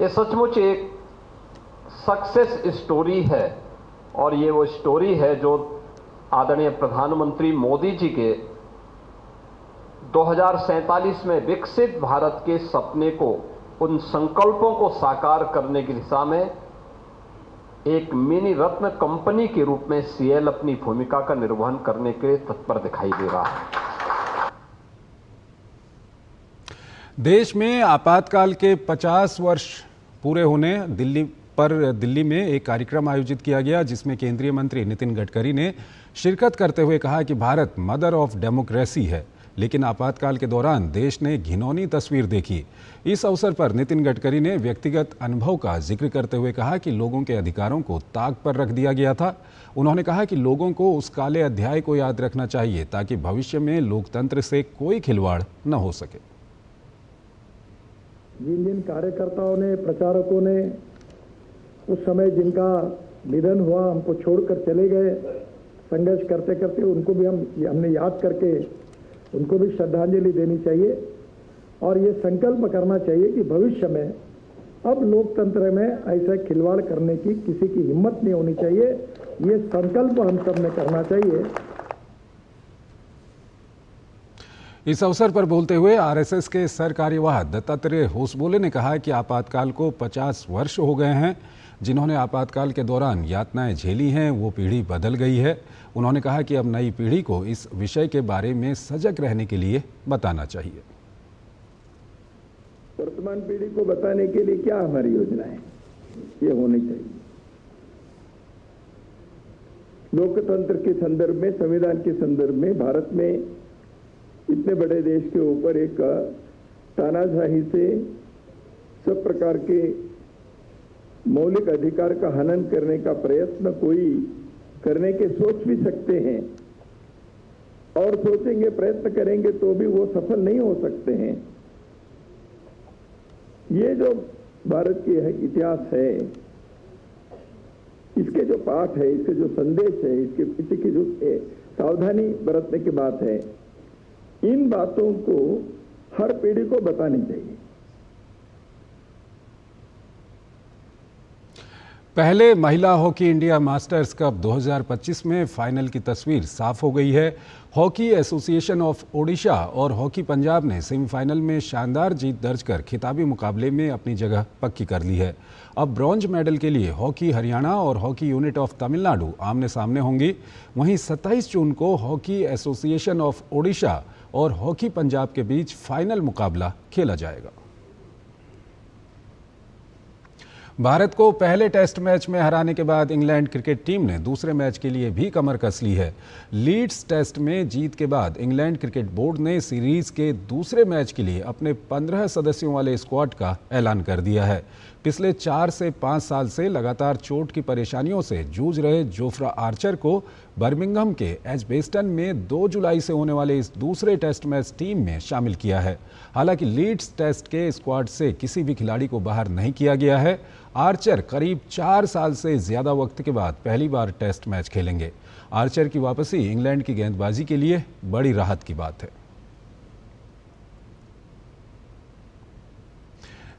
ये सचमुच एक सक्सेस स्टोरी है और ये वो स्टोरी है जो आदरणीय प्रधानमंत्री मोदी जी के 2047 में विकसित भारत के सपने को, उन संकल्पों को साकार करने की दिशा में एक मिनी रत्न कंपनी के रूप में सीएल अपनी भूमिका का निर्वहन करने के लिए तत्पर दिखाई दे रहा है। देश में आपातकाल के 50 वर्ष पूरे होने दिल्ली में एक कार्यक्रम आयोजित किया गया, जिसमें केंद्रीय मंत्री नितिन गडकरी ने शिरकत करते हुए कहा कि भारत मदर ऑफ डेमोक्रेसी है, लेकिन आपातकाल के दौरान देश ने घिनौनी तस्वीर देखी। इस अवसर पर नितिन गडकरी ने व्यक्तिगत अनुभव का जिक्र करते हुए कहा कि लोगों के अधिकारों को ताक पर रख दिया गया था। उन्होंने कहा कि लोगों को उस काले अध्याय को याद रखना चाहिए ताकि भविष्य में लोकतंत्र से कोई खिलवाड़ न हो सके। जिन जिन कार्यकर्ताओं ने, प्रचारकों ने उस समय जिनका निधन हुआ, हमको छोड़कर चले गए, संघर्ष करते करते उनको भी हमने याद करके उनको भी श्रद्धांजलि देनी चाहिए और ये संकल्प करना चाहिए कि भविष्य में अब लोकतंत्र में ऐसा खिलवाड़ करने की किसी की हिम्मत नहीं होनी चाहिए। ये संकल्प हम सब ने करना चाहिए। इस अवसर पर बोलते हुए आरएसएस के सर कार्यवाह दत्तात्रेय होसबोले ने कहा कि आपातकाल को 50 वर्ष हो गए हैं। जिन्होंने आपातकाल के दौरान यातनाएं झेली हैं, वो पीढ़ी बदल गई है। उन्होंने कहा कि अब नई पीढ़ी को इस विषय के बारे में सजग रहने के लिए बताना चाहिए। वर्तमान पीढ़ी को बताने के लिए क्या हमारी योजना है, ये होनी चाहिए। लोकतंत्र के संदर्भ में, संविधान के संदर्भ में भारत में इतने बड़े देश के ऊपर एक तानाशाही से सब प्रकार के मौलिक अधिकार का हनन करने का प्रयत्न कोई करने के सोच भी सकते हैं और सोचेंगे, प्रयत्न करेंगे तो भी वो सफल नहीं हो सकते हैं। ये जो भारत की इतिहास है, इसके जो पाठ है, इसके जो संदेश है, इसके पीछे की जो सावधानी बरतने की बात है, इन बातों को हर पीढ़ी को बतानी चाहिए। पहले महिला हॉकी इंडिया मास्टर्स कप 2025 में फाइनल की तस्वीर साफ हो गई है। हॉकी एसोसिएशन ऑफ ओडिशा और हॉकी पंजाब ने सेमीफाइनल में शानदार जीत दर्ज कर खिताबी मुकाबले में अपनी जगह पक्की कर ली है। अब ब्रॉन्ज मेडल के लिए हॉकी हरियाणा और हॉकी यूनिट ऑफ तमिलनाडु आमने सामने होंगी। वहीं 27 जून को हॉकी एसोसिएशन ऑफ ओडिशा और हॉकी पंजाब के बीच फाइनल मुकाबला खेला जाएगा। भारत को पहले टेस्ट मैच में हराने के बाद इंग्लैंड क्रिकेट टीम ने दूसरे मैच के लिए भी कमर कस ली है। लीड्स टेस्ट में जीत के बाद इंग्लैंड क्रिकेट बोर्ड ने सीरीज के दूसरे मैच के लिए अपने 15 सदस्यों वाले स्क्वाड का ऐलान कर दिया है। पिछले 4 से 5 साल से लगातार चोट की परेशानियों से जूझ रहे जोफ्रा आर्चर को बर्मिंघम के एजबेस्टन में 2 जुलाई से होने वाले इस दूसरे टेस्ट मैच टीम में शामिल किया है। हालांकि लीड्स टेस्ट के स्क्वाड से किसी भी खिलाड़ी को बाहर नहीं किया गया है। आर्चर करीब 4 साल से ज्यादा वक्त के बाद पहली बार टेस्ट मैच खेलेंगे। आर्चर की वापसी इंग्लैंड की गेंदबाजी के लिए बड़ी राहत की बात है।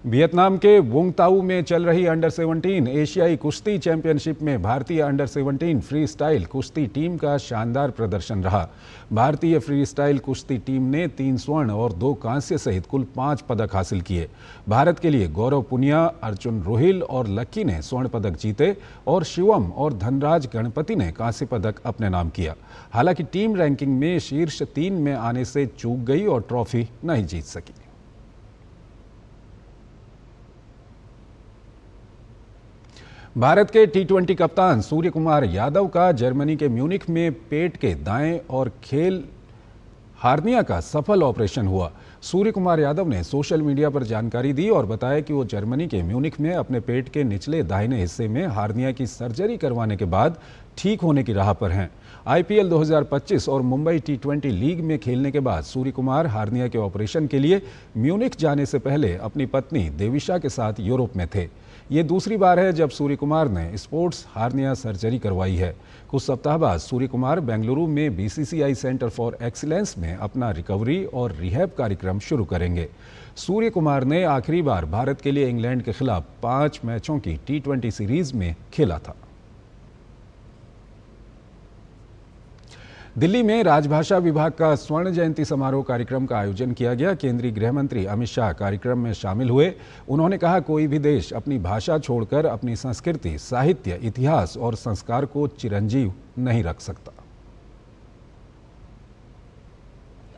वियतनाम के वुंग ताऊ में चल रही अंडर 17 एशियाई कुश्ती चैंपियनशिप में भारतीय अंडर 17 फ्री स्टाइल कुश्ती टीम का शानदार प्रदर्शन रहा। भारतीय फ्री स्टाइल कुश्ती टीम ने 3 स्वर्ण और 2 कांस्य सहित कुल 5 पदक हासिल किए। भारत के लिए गौरव पुनिया, अर्जुन रोहिल और लक्की ने स्वर्ण पदक जीते और शिवम और धनराज गणपति ने कांस्य पदक अपने नाम किया। हालांकि टीम रैंकिंग में शीर्ष 3 में आने से चूक गई और ट्रॉफी नहीं जीत सकी। भारत के T20 कप्तान सूर्य कुमार यादव का जर्मनी के म्यूनिख में पेट के दाएं और खेल हार्निया का सफल ऑपरेशन हुआ। सूर्य कुमार यादव ने सोशल मीडिया पर जानकारी दी और बताया कि वो जर्मनी के म्यूनिख में अपने पेट के निचले दाहिने हिस्से में हार्निया की सर्जरी करवाने के बाद ठीक होने की राह पर हैं। IPL 2025 और मुंबई T20 लीग में खेलने के बाद सूर्य कुमार हार्निया के ऑपरेशन के लिए म्यूनिख जाने से पहले अपनी पत्नी देविशा के साथ यूरोप में थे। ये दूसरी बार है जब सूर्य कुमार ने स्पोर्ट्स हार्निया सर्जरी करवाई है। कुछ सप्ताह बाद सूर्य कुमार बेंगलुरु में BCCI सेंटर फॉर एक्सीलेंस में अपना रिकवरी और रिहैब कार्यक्रम शुरू करेंगे। सूर्य कुमार ने आखिरी बार भारत के लिए इंग्लैंड के खिलाफ 5 मैचों की T20 सीरीज में खेला था। दिल्ली में राजभाषा विभाग का स्वर्ण जयंती समारोह कार्यक्रम का आयोजन किया गया। केंद्रीय गृह मंत्री अमित शाह कार्यक्रम में शामिल हुए। उन्होंने कहा, कोई भी देश अपनी भाषा छोड़कर अपनी संस्कृति, साहित्य, इतिहास और संस्कार को चिरंजीव नहीं रख सकता।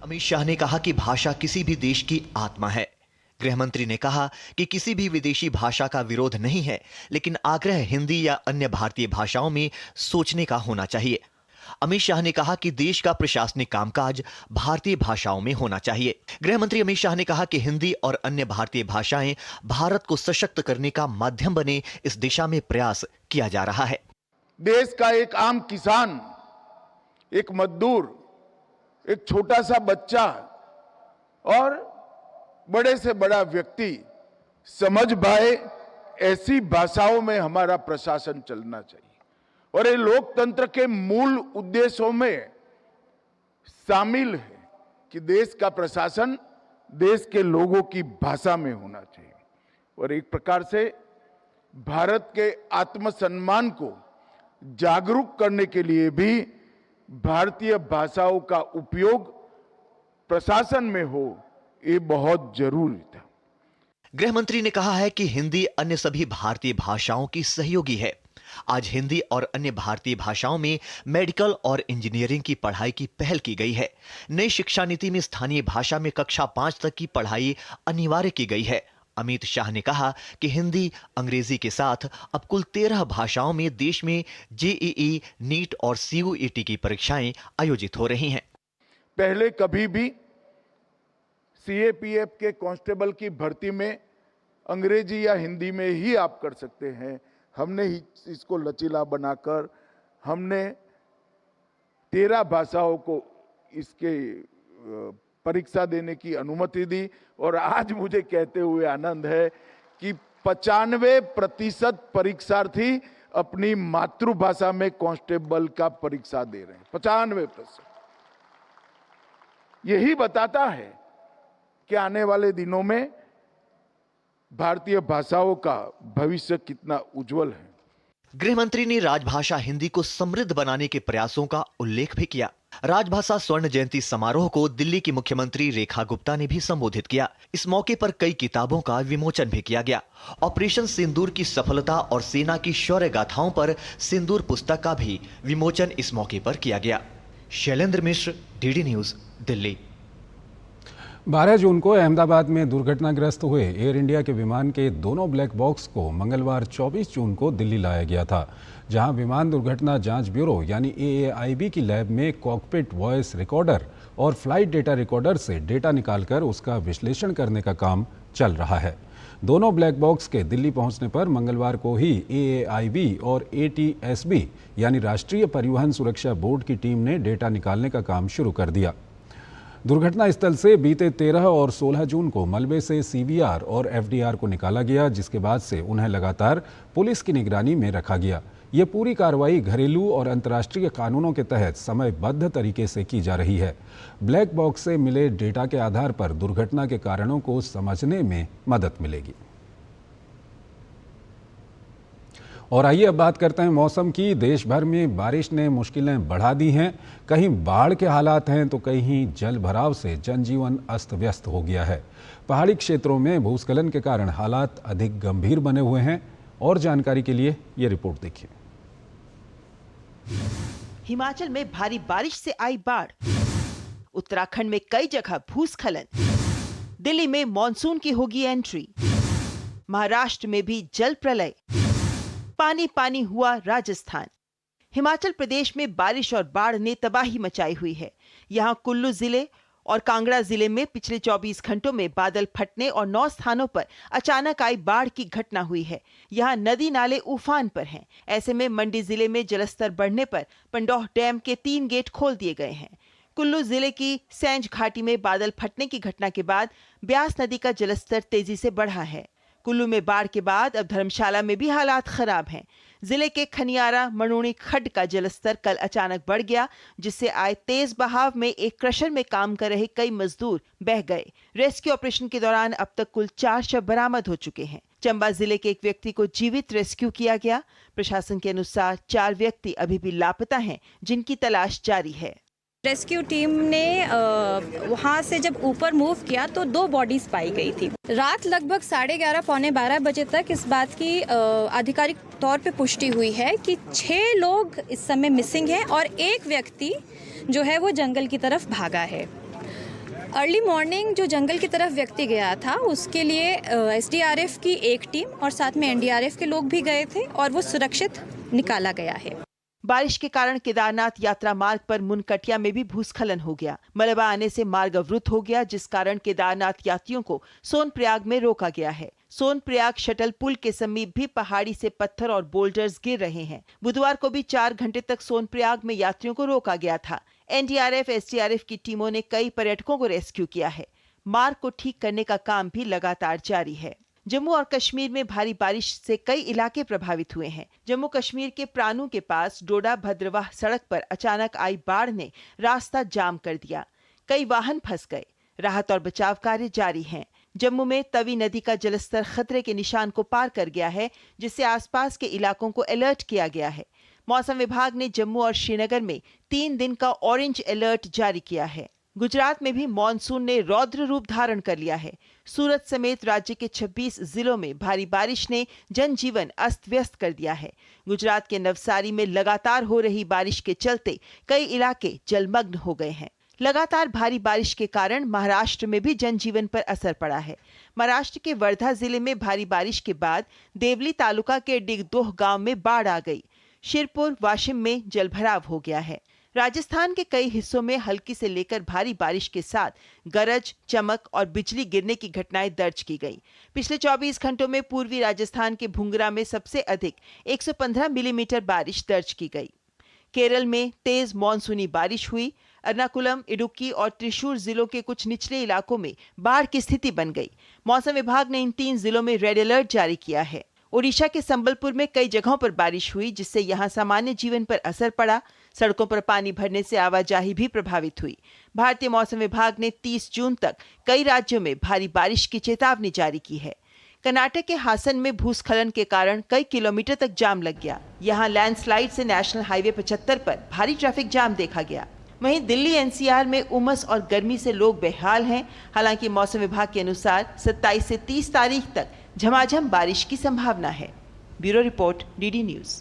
अमित शाह ने कहा कि भाषा किसी भी देश की आत्मा है। गृह मंत्री ने कहा कि किसी भी विदेशी भाषा का विरोध नहीं है, लेकिन आग्रह हिंदी या अन्य भारतीय भाषाओं में सोचने का होना चाहिए। अमित शाह ने कहा कि देश का प्रशासनिक कामकाज भारतीय भाषाओं में होना चाहिए। गृह मंत्री अमित शाह ने कहा कि हिंदी और अन्य भारतीय भाषाएं भारत को सशक्त करने का माध्यम बने, इस दिशा में प्रयास किया जा रहा है। देश का एक आम किसान, एक मजदूर, एक छोटा सा बच्चा और बड़े से बड़ा व्यक्ति समझ पाए, ऐसी भाषाओं में हमारा प्रशासन चलना चाहिए और ये लोकतंत्र के मूल उद्देश्यों में शामिल है कि देश का प्रशासन देश के लोगों की भाषा में होना चाहिए। और एक प्रकार से भारत के आत्मसम्मान को जागरूक करने के लिए भी भारतीय भाषाओं का उपयोग प्रशासन में हो, ये बहुत जरूरी था। गृह मंत्री ने कहा है कि हिंदी अन्य सभी भारतीय भाषाओं की सहयोगी है। आज हिंदी और अन्य भारतीय भाषाओं में मेडिकल और इंजीनियरिंग की पढ़ाई की पहल की गई है। नई शिक्षा नीति में स्थानीय भाषा में कक्षा 5 तक की पढ़ाई अनिवार्य की गई है। अमित शाह ने कहा कि हिंदी, अंग्रेजी के साथ अब कुल 13 भाषाओं में देश में जेईई, नीट और सीयूईटी की परीक्षाएं आयोजित हो रही हैं। पहले कभी भी सीएपीएफ के कांस्टेबल की भर्ती में अंग्रेजी या हिंदी में ही आप कर सकते हैं। हमने ही इसको लचीला बनाकर हमने 13 भाषाओं को इसके परीक्षा देने की अनुमति दी और आज मुझे कहते हुए आनंद है कि 95% परीक्षार्थी अपनी मातृभाषा में कांस्टेबल का परीक्षा दे रहे हैं। 95%। यही बताता है कि आने वाले दिनों में भारतीय भाषाओं का भविष्य कितना उज्जवल है। गृह मंत्री ने राजभाषा हिंदी को समृद्ध बनाने के प्रयासों का उल्लेख भी किया। राजभाषा स्वर्ण जयंती समारोह को दिल्ली की मुख्यमंत्री रेखा गुप्ता ने भी संबोधित किया। इस मौके पर कई किताबों का विमोचन भी किया गया। ऑपरेशन सिंदूर की सफलता और सेना की शौर्य गाथाओं पर सिंदूर पुस्तक का भी विमोचन इस मौके पर किया गया। शैलेंद्र मिश्र, डीडी न्यूज, दिल्ली। 12 जून को अहमदाबाद में दुर्घटनाग्रस्त हुए एयर इंडिया के विमान के दोनों ब्लैक बॉक्स को मंगलवार 24 जून को दिल्ली लाया गया था, जहां विमान दुर्घटना जांच ब्यूरो यानी AAIB की लैब में कॉकपिट वॉइस रिकॉर्डर और फ्लाइट डेटा रिकॉर्डर से डेटा निकालकर उसका विश्लेषण करने का काम चल रहा है। दोनों ब्लैक बॉक्स के दिल्ली पहुंचने पर मंगलवार को ही AAIB और ATSB यानी राष्ट्रीय परिवहन सुरक्षा बोर्ड की टीम ने डेटा निकालने का काम शुरू कर दिया। दुर्घटना स्थल से बीते 13 और 16 जून को मलबे से CVR और FDR को निकाला गया, जिसके बाद से उन्हें लगातार पुलिस की निगरानी में रखा गया। ये पूरी कार्रवाई घरेलू और अंतर्राष्ट्रीय कानूनों के तहत समयबद्ध तरीके से की जा रही है। ब्लैक बॉक्स से मिले डेटा के आधार पर दुर्घटना के कारणों को समझने में मदद मिलेगी। और आइए अब बात करते हैं मौसम की। देश भर में बारिश ने मुश्किलें बढ़ा दी हैं। कहीं बाढ़ के हालात हैं तो कहीं जल भराव से जनजीवन अस्त व्यस्त हो गया है। पहाड़ी क्षेत्रों में भूस्खलन के कारण हालात अधिक गंभीर बने हुए हैं। और जानकारी के लिए ये रिपोर्ट देखिए। हिमाचल में भारी बारिश से आई बाढ़, उत्तराखंड में कई जगह भूस्खलन, दिल्ली में मॉनसून की होगी एंट्री, महाराष्ट्र में भी जल प्रलय, पानी पानी हुआ राजस्थान। हिमाचल प्रदेश में बारिश और बाढ़ ने तबाही मचाई हुई है। यहां कुल्लू जिले और कांगड़ा जिले में पिछले 24 घंटों में बादल फटने और 9 स्थानों पर अचानक आई बाढ़ की घटना हुई है। यहां नदी नाले उफान पर हैं। ऐसे में मंडी जिले में जलस्तर बढ़ने पर पंडोह डैम के 3 गेट खोल दिए गए हैं। कुल्लू जिले की सैंज घाटी में बादल फटने की घटना के बाद ब्यास नदी का जलस्तर तेजी से बढ़ा है। कुल्लू में बाढ़ के बाद अब धर्मशाला में भी हालात खराब हैं। जिले के खनियारा मणुणी खड्ड का जलस्तर कल अचानक बढ़ गया, जिससे आए तेज बहाव में एक क्रशर में काम कर रहे कई मजदूर बह गए। रेस्क्यू ऑपरेशन के दौरान अब तक कुल 4 शव बरामद हो चुके हैं। चंबा जिले के एक व्यक्ति को जीवित रेस्क्यू किया गया। प्रशासन के अनुसार 4 व्यक्ति अभी भी लापता हैं, जिनकी तलाश जारी है। रेस्क्यू टीम ने वहाँ से जब ऊपर मूव किया तो 2 बॉडीज पाई गई थी। रात लगभग 11:30 पौने 12 बजे तक इस बात की आधिकारिक तौर पे पुष्टि हुई है कि 6 लोग इस समय मिसिंग हैं और एक व्यक्ति जो है वो जंगल की तरफ भागा है। अर्ली मॉर्निंग जो जंगल की तरफ व्यक्ति गया था उसके लिए SDRF की एक टीम और साथ में NDRF के लोग भी गए थे और वो सुरक्षित निकाला गया है। बारिश के कारण केदारनाथ यात्रा मार्ग पर मुनकटिया में भी भूस्खलन हो गया। मलबा आने से मार्ग अवरुद्ध हो गया, जिस कारण केदारनाथ यात्रियों को सोनप्रयाग में रोका गया है। सोनप्रयाग शटल पुल के समीप भी पहाड़ी से पत्थर और बोल्डर्स गिर रहे हैं। बुधवार को भी 4 घंटे तक सोनप्रयाग में यात्रियों को रोका गया था। NDRF, SDRF की टीमों ने कई पर्यटकों को रेस्क्यू किया है। मार्ग को ठीक करने का काम भी लगातार जारी है। जम्मू और कश्मीर में भारी बारिश से कई इलाके प्रभावित हुए हैं। जम्मू कश्मीर के प्रानू के पास डोडा भद्रवाह सड़क पर अचानक आई बाढ़ ने रास्ता जाम कर दिया। कई वाहन फंस गए। राहत और बचाव कार्य जारी हैं। जम्मू में तवी नदी का जलस्तर खतरे के निशान को पार कर गया है, जिससे आसपास के इलाकों को अलर्ट किया गया है। मौसम विभाग ने जम्मू और श्रीनगर में 3 दिन का ऑरेंज अलर्ट जारी किया है। गुजरात में भी मॉनसून ने रौद्र रूप धारण कर लिया है। सूरत समेत राज्य के 26 जिलों में भारी बारिश ने जनजीवन अस्त व्यस्त कर दिया है। गुजरात के नवसारी में लगातार हो रही बारिश के चलते कई इलाके जलमग्न हो गए हैं। लगातार भारी बारिश के कारण महाराष्ट्र में भी जनजीवन पर असर पड़ा है। महाराष्ट्र के वर्धा जिले में भारी बारिश के बाद देवली तालुका के डिगदोह गांव में बाढ़ आ गई। शिरपुर, वाशिम में जलभराव हो गया है। राजस्थान के कई हिस्सों में हल्की से लेकर भारी बारिश के साथ गरज, चमक और बिजली गिरने की घटनाएं दर्ज की गई। पिछले 24 घंटों में पूर्वी राजस्थान के भुंगरा में सबसे अधिक 115 मिलीमीटर बारिश दर्ज की गई। केरल में तेज मानसूनी बारिश हुई। एर्नाकुलम, इडुक्की और त्रिशूर जिलों के कुछ निचले इलाकों में बाढ़ की स्थिति बन गई। मौसम विभाग ने इन 3 जिलों में रेड अलर्ट जारी किया है। ओडिशा के संबलपुर में कई जगहों पर बारिश हुई, जिससे यहां सामान्य जीवन पर असर पड़ा। सड़कों पर पानी भरने से आवाजाही भी प्रभावित हुई। भारतीय मौसम विभाग ने 30 जून तक कई राज्यों में भारी बारिश की चेतावनी जारी की है। कर्नाटक के हासन में भूस्खलन के कारण कई किलोमीटर तक जाम लग गया। यहां लैंडस्लाइड से नेशनल हाईवे 75 पर भारी ट्रैफिक जाम देखा गया। वहीं दिल्ली NCR में उमस और गर्मी से लोग बेहाल हैं। हालांकि मौसम विभाग के अनुसार 27 से 30 तारीख तक झमाझम बारिश की संभावना है। Bureau report, DD news.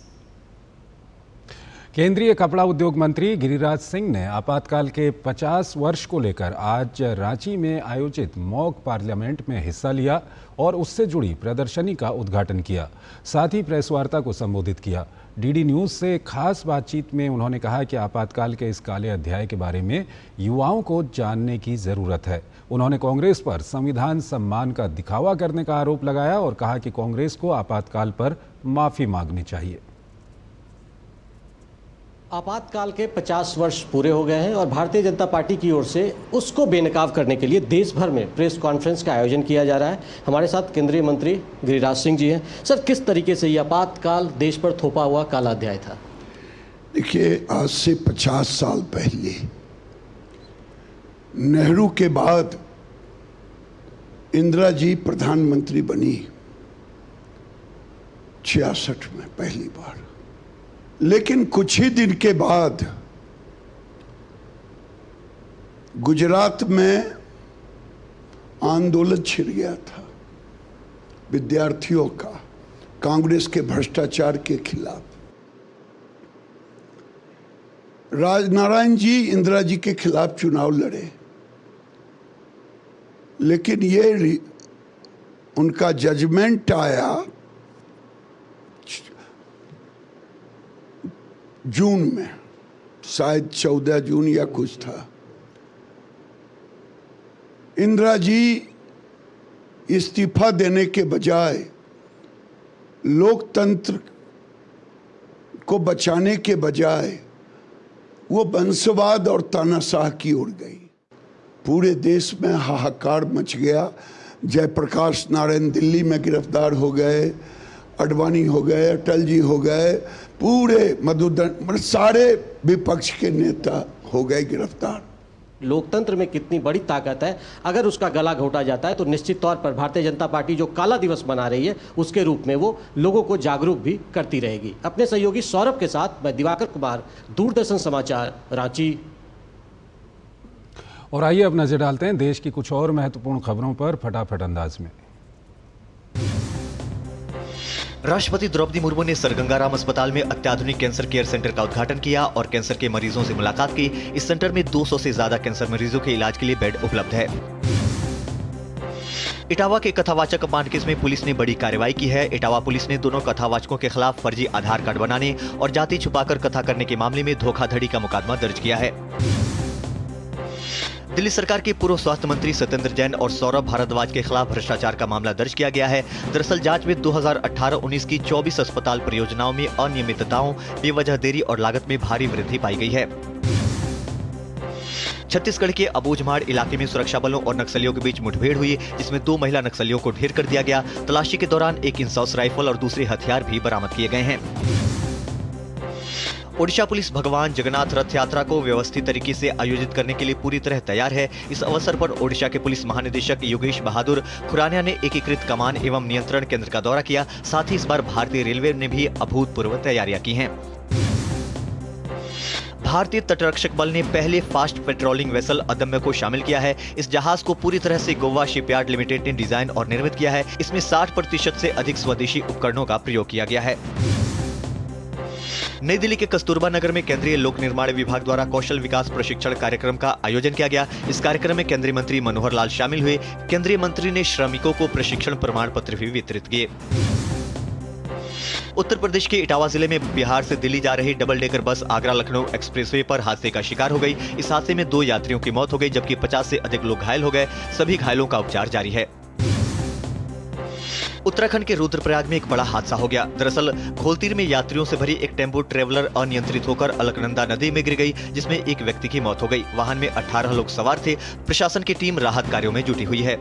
केंद्रीय कपड़ा उद्योग मंत्री गिरिराज सिंह ने आपातकाल के 50 वर्ष को लेकर आज रांची में आयोजित मॉक पार्लियामेंट में हिस्सा लिया और उससे जुड़ी प्रदर्शनी का उद्घाटन किया। साथ ही प्रेस वार्ता को संबोधित किया। DD न्यूज से खास बातचीत में उन्होंने कहा कि आपातकाल के इस काले अध्याय के बारे में युवाओं को जानने की जरूरत है। उन्होंने कांग्रेस पर संविधान सम्मान का दिखावा करने का आरोप लगाया और कहा कि कांग्रेस को आपातकाल पर माफी मांगनी चाहिए। आपातकाल के 50 वर्ष पूरे हो गए हैं और भारतीय जनता पार्टी की ओर से उसको बेनकाब करने के लिए देश भर में प्रेस कॉन्फ्रेंस का आयोजन किया जा रहा है। हमारे साथ केंद्रीय मंत्री गिरिराज सिंह जी हैं। सर, किस तरीके से ये आपातकाल देश पर थोपा हुआ काला अध्याय था? देखिए, आज से 50 साल पहले नेहरू के बाद इंदिरा जी प्रधानमंत्री बनी 66 में पहली बार। लेकिन कुछ ही दिन के बाद गुजरात में आंदोलन छिड़ गया था विद्यार्थियों का, कांग्रेस के भ्रष्टाचार के खिलाफ। राजनारायण जी इंदिरा जी के खिलाफ चुनाव लड़े, लेकिन ये उनका जजमेंट आया जून में, शायद 14 जून या कुछ था। इंदिरा जी इस्तीफा देने के बजाय लोकतंत्र को बचाने के बजाय वो वंशवाद और तानाशाह की ओर गई। पूरे देश में हाहाकार मच गया। जयप्रकाश नारायण दिल्ली में गिरफ्तार हो गए, अडवाणी हो गए, अटल जी हो गए, पूरे मधुसूदन, सारे विपक्ष के नेता हो गए गिरफ्तार। लोकतंत्र में कितनी बड़ी ताकत है, अगर उसका गला घोटा जाता है तो निश्चित तौर पर भारतीय जनता पार्टी जो काला दिवस मना रही है उसके रूप में वो लोगों को जागरूक भी करती रहेगी। अपने सहयोगी सौरभ के साथ मैं दिवाकर कुमार, दूरदर्शन समाचार, रांची। और आइए अब नजर डालते हैं देश की कुछ और महत्वपूर्ण खबरों पर फटाफट अंदाज में। राष्ट्रपति द्रौपदी मुर्मू ने सर गंगाराम अस्पताल में अत्याधुनिक कैंसर केयर सेंटर का उद्घाटन किया और कैंसर के मरीजों से मुलाकात की। इस सेंटर में 200 से ज्यादा कैंसर मरीजों के इलाज के लिए बेड उपलब्ध है। इटावा के कथावाचक अपमान केस में पुलिस ने बड़ी कार्रवाई की है। इटावा पुलिस ने दोनों कथावाचकों के खिलाफ फर्जी आधार कार्ड बनाने और जाति छुपाकर कथा करने के मामले में धोखाधड़ी का मुकदमा दर्ज किया है। दिल्ली सरकार के पूर्व स्वास्थ्य मंत्री सत्येंद्र जैन और सौरभ भारद्वाज के खिलाफ भ्रष्टाचार का मामला दर्ज किया गया है। दरअसल जांच में 2018-19 की 24 अस्पताल परियोजनाओं में अनियमितताओं, बेवजह देरी और लागत में भारी वृद्धि पाई गई है। छत्तीसगढ़ के अबूझमाड़ इलाके में सुरक्षा बलों और नक्सलियों के बीच मुठभेड़ हुई, जिसमें 2 महिला नक्सलियों को ढेर कर दिया गया। तलाशी के दौरान एक इंसास राइफल और दूसरे हथियार भी बरामद किए गए हैं। ओडिशा पुलिस भगवान जगन्नाथ रथ यात्रा को व्यवस्थित तरीके से आयोजित करने के लिए पूरी तरह तैयार है। इस अवसर पर ओडिशा के पुलिस महानिदेशक योगेश बहादुर खुरानिया ने एकीकृत कमान एवं नियंत्रण केंद्र का दौरा किया। साथ ही इस बार भारतीय रेलवे ने भी अभूतपूर्व तैयारियां की हैं। भारतीय तटरक्षक बल ने पहले फास्ट पेट्रोलिंग वेसल अदम्य को शामिल किया है। इस जहाज को पूरी तरह से गोवा शिपयार्ड लिमिटेड ने डिजाइन और निर्मित किया है। इसमें 60% से अधिक स्वदेशी उपकरणों का प्रयोग किया गया है। नई दिल्ली के कस्तूरबा नगर में केंद्रीय लोक निर्माण विभाग द्वारा कौशल विकास प्रशिक्षण कार्यक्रम का आयोजन किया गया। इस कार्यक्रम में केंद्रीय मंत्री मनोहर लाल शामिल हुए। केंद्रीय मंत्री ने श्रमिकों को प्रशिक्षण प्रमाण पत्र भी वितरित किए। उत्तर प्रदेश के इटावा जिले में बिहार से दिल्ली जा रही double decker bus Agra Lucknow expressway पर हादसे का शिकार हो गई। इस हादसे में 2 यात्रियों की मौत हो गई, जबकि 50 से अधिक लोग घायल हो गए। सभी घायलों का उपचार जारी है। उत्तराखंड के रुद्रप्रयाग में एक बड़ा हादसा हो गया। दरअसल घोलतीर में यात्रियों से भरी एक टेम्पो ट्रेवलर अनियंत्रित होकर अलकनंदा नदी में गिर गई, जिसमें एक व्यक्ति की मौत हो गई। वाहन में 18 लोग सवार थे। प्रशासन की टीम राहत कार्यों में जुटी हुई है।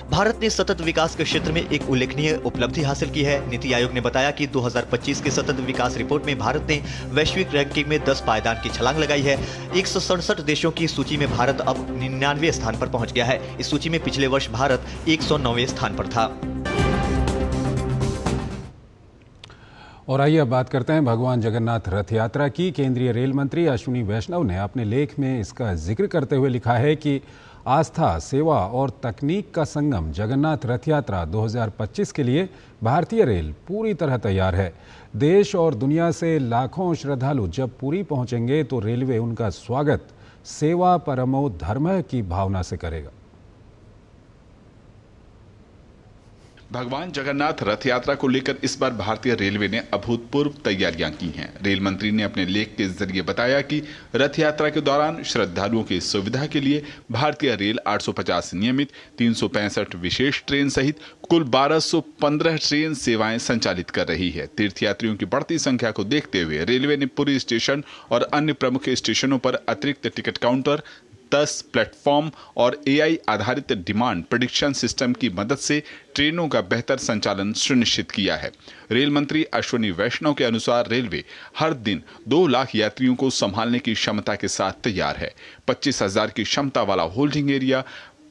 भारत ने सतत विकास के क्षेत्र में एक उल्लेखनीय उपलब्धि हासिल की है। नीति आयोग ने बताया कि 2025 के सतत विकास रिपोर्ट में भारत ने वैश्विक रैंकिंग में 10 पायदान की छलांग लगाई है। 167 देशों की सूची में भारत अब 99वें स्थान पर पहुंच गया है। इस सूची में पिछले वर्ष भारत 109वें स्थान पर था। और आइए अब बात करते हैं भगवान जगन्नाथ रथ यात्रा की। केंद्रीय रेल मंत्री अश्विनी वैष्णव ने अपने लेख में इसका जिक्र करते हुए लिखा है कि आस्था, सेवा और तकनीक का संगम जगन्नाथ रथ यात्रा 2025 के लिए भारतीय रेल पूरी तरह तैयार है। देश और दुनिया से लाखों श्रद्धालु जब पुरी पहुंचेंगे तो रेलवे उनका स्वागत सेवा परमो धर्म की भावना से करेगा। भगवान जगन्नाथ रथ यात्रा को लेकर इस बार भारतीय रेलवे ने अभूतपूर्व तैयारियां की हैं। रेल मंत्री ने अपने लेख के जरिए बताया कि रथ यात्रा के दौरान श्रद्धालुओं की सुविधा के लिए भारतीय रेल 850 नियमित, 365 विशेष ट्रेन सहित कुल 1215 ट्रेन सेवाएं संचालित कर रही है। तीर्थयात्रियों की बढ़ती संख्या को देखते हुए रेलवे ने पुरी स्टेशन और अन्य प्रमुख स्टेशनों पर अतिरिक्त टिकट काउंटर, 10 प्लेटफॉर्म और AI आधारित डिमांड प्रेडिक्शन सिस्टम की मदद से ट्रेनों का बेहतर संचालन सुनिश्चित किया है। रेल मंत्री अश्विनी वैष्णव के अनुसार रेलवे हर दिन 2 लाख यात्रियों को संभालने की क्षमता के साथ तैयार है। 25,000 की क्षमता वाला होल्डिंग एरिया,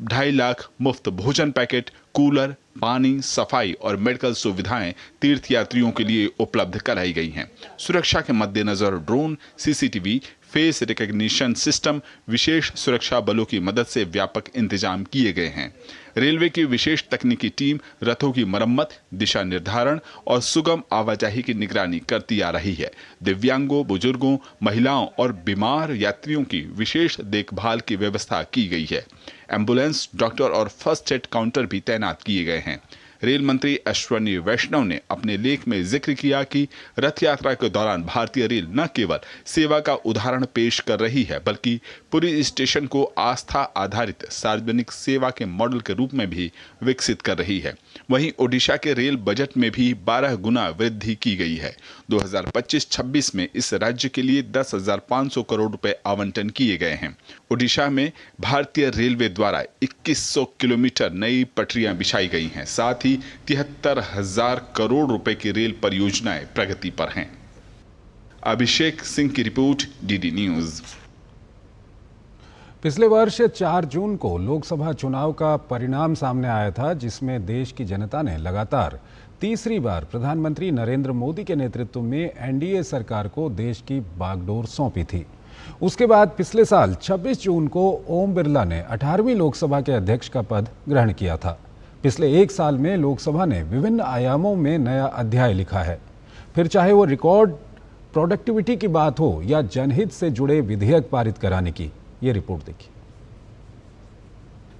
2.5 लाख मुफ्त भोजन पैकेट, कूलर, पानी, सफाई और मेडिकल सुविधाएं तीर्थयात्रियों के लिए उपलब्ध कराई गई हैं। सुरक्षा के मद्देनजर drone, CCTV, face recognition system, विशेष सुरक्षा बलों की मदद से व्यापक इंतजाम किए गए हैं। रेलवे की विशेष तकनीकी टीम रथों की मरम्मत, दिशा निर्धारण और सुगम आवाजाही की निगरानी करती आ रही है। दिव्यांगों, बुजुर्गों, महिलाओं और बीमार यात्रियों की विशेष देखभाल की व्यवस्था की गई है। एम्बुलेंस, डॉक्टर और फर्स्ट एड काउंटर भी तैनात किए गए हैं। रेल मंत्री अश्विनी वैष्णव ने अपने लेख में जिक्र किया कि रथ यात्रा के दौरान भारतीय रेल न केवल सेवा का उदाहरण पेश कर रही है, बल्कि पूरी स्टेशन को आस्था आधारित सार्वजनिक सेवा के मॉडल के रूप में भी विकसित कर रही है। वहीं ओडिशा के रेल बजट में भी 12 गुना वृद्धि की गई है। 2025-26 में इस राज्य के लिए 10,500 करोड़ रुपए आवंटन किए गए हैं। ओडिशा में भारतीय रेलवे द्वारा 2100 किलोमीटर नई पटरियां बिछाई गई हैं। साथ ही 73,000 करोड़ रुपए की रेल परियोजनाएं प्रगति पर हैं। अभिषेक सिंह की रिपोर्ट, DD न्यूज। पिछले वर्ष 4 जून को लोकसभा चुनाव का परिणाम सामने आया था, जिसमें देश की जनता ने लगातार तीसरी बार प्रधानमंत्री नरेंद्र मोदी के नेतृत्व में NDA सरकार को देश की बागडोर सौंपी थी। उसके बाद पिछले साल 26 जून को ओम बिरला ने 18वीं लोकसभा के अध्यक्ष का पद ग्रहण किया था। पिछले एक साल में लोकसभा ने विभिन्न आयामों में नया अध्याय लिखा है, फिर चाहे वो रिकॉर्ड प्रोडक्टिविटी की बात हो या जनहित से जुड़े विधेयक पारित कराने की। ये रिपोर्ट देखिए।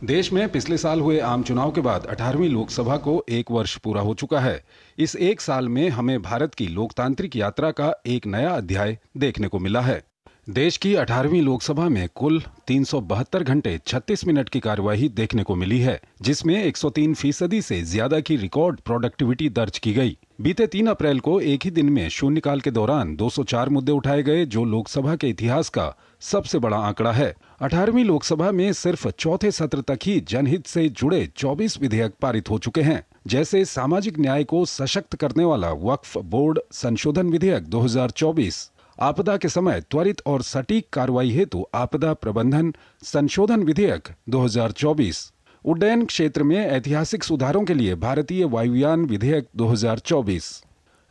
देश में पिछले साल हुए आम चुनाव के बाद 18वीं लोकसभा को 1 वर्ष पूरा हो चुका है। इस एक साल में हमें भारत की लोकतांत्रिक यात्रा का एक नया अध्याय देखने को मिला है। देश की 18वीं लोकसभा में कुल 372 घंटे 36 मिनट की कार्यवाही देखने को मिली है, जिसमें 103% से ज्यादा की रिकॉर्ड प्रोडक्टिविटी दर्ज की गई। बीते 3 अप्रैल को एक ही दिन में शून्यकाल के दौरान 204 मुद्दे उठाए गए, जो लोकसभा के इतिहास का सबसे बड़ा आंकड़ा है। 18वीं लोकसभा में सिर्फ चौथे सत्र तक ही जनहित से जुड़े 24 विधेयक पारित हो चुके हैं, जैसे सामाजिक न्याय को सशक्त करने वाला वक्फ बोर्ड संशोधन विधेयक 2024, आपदा के समय त्वरित और सटीक कार्रवाई हेतु आपदा प्रबंधन संशोधन विधेयक 2024, उड्डयन क्षेत्र में ऐतिहासिक सुधारों के लिए भारतीय वायुयान विधेयक 2024,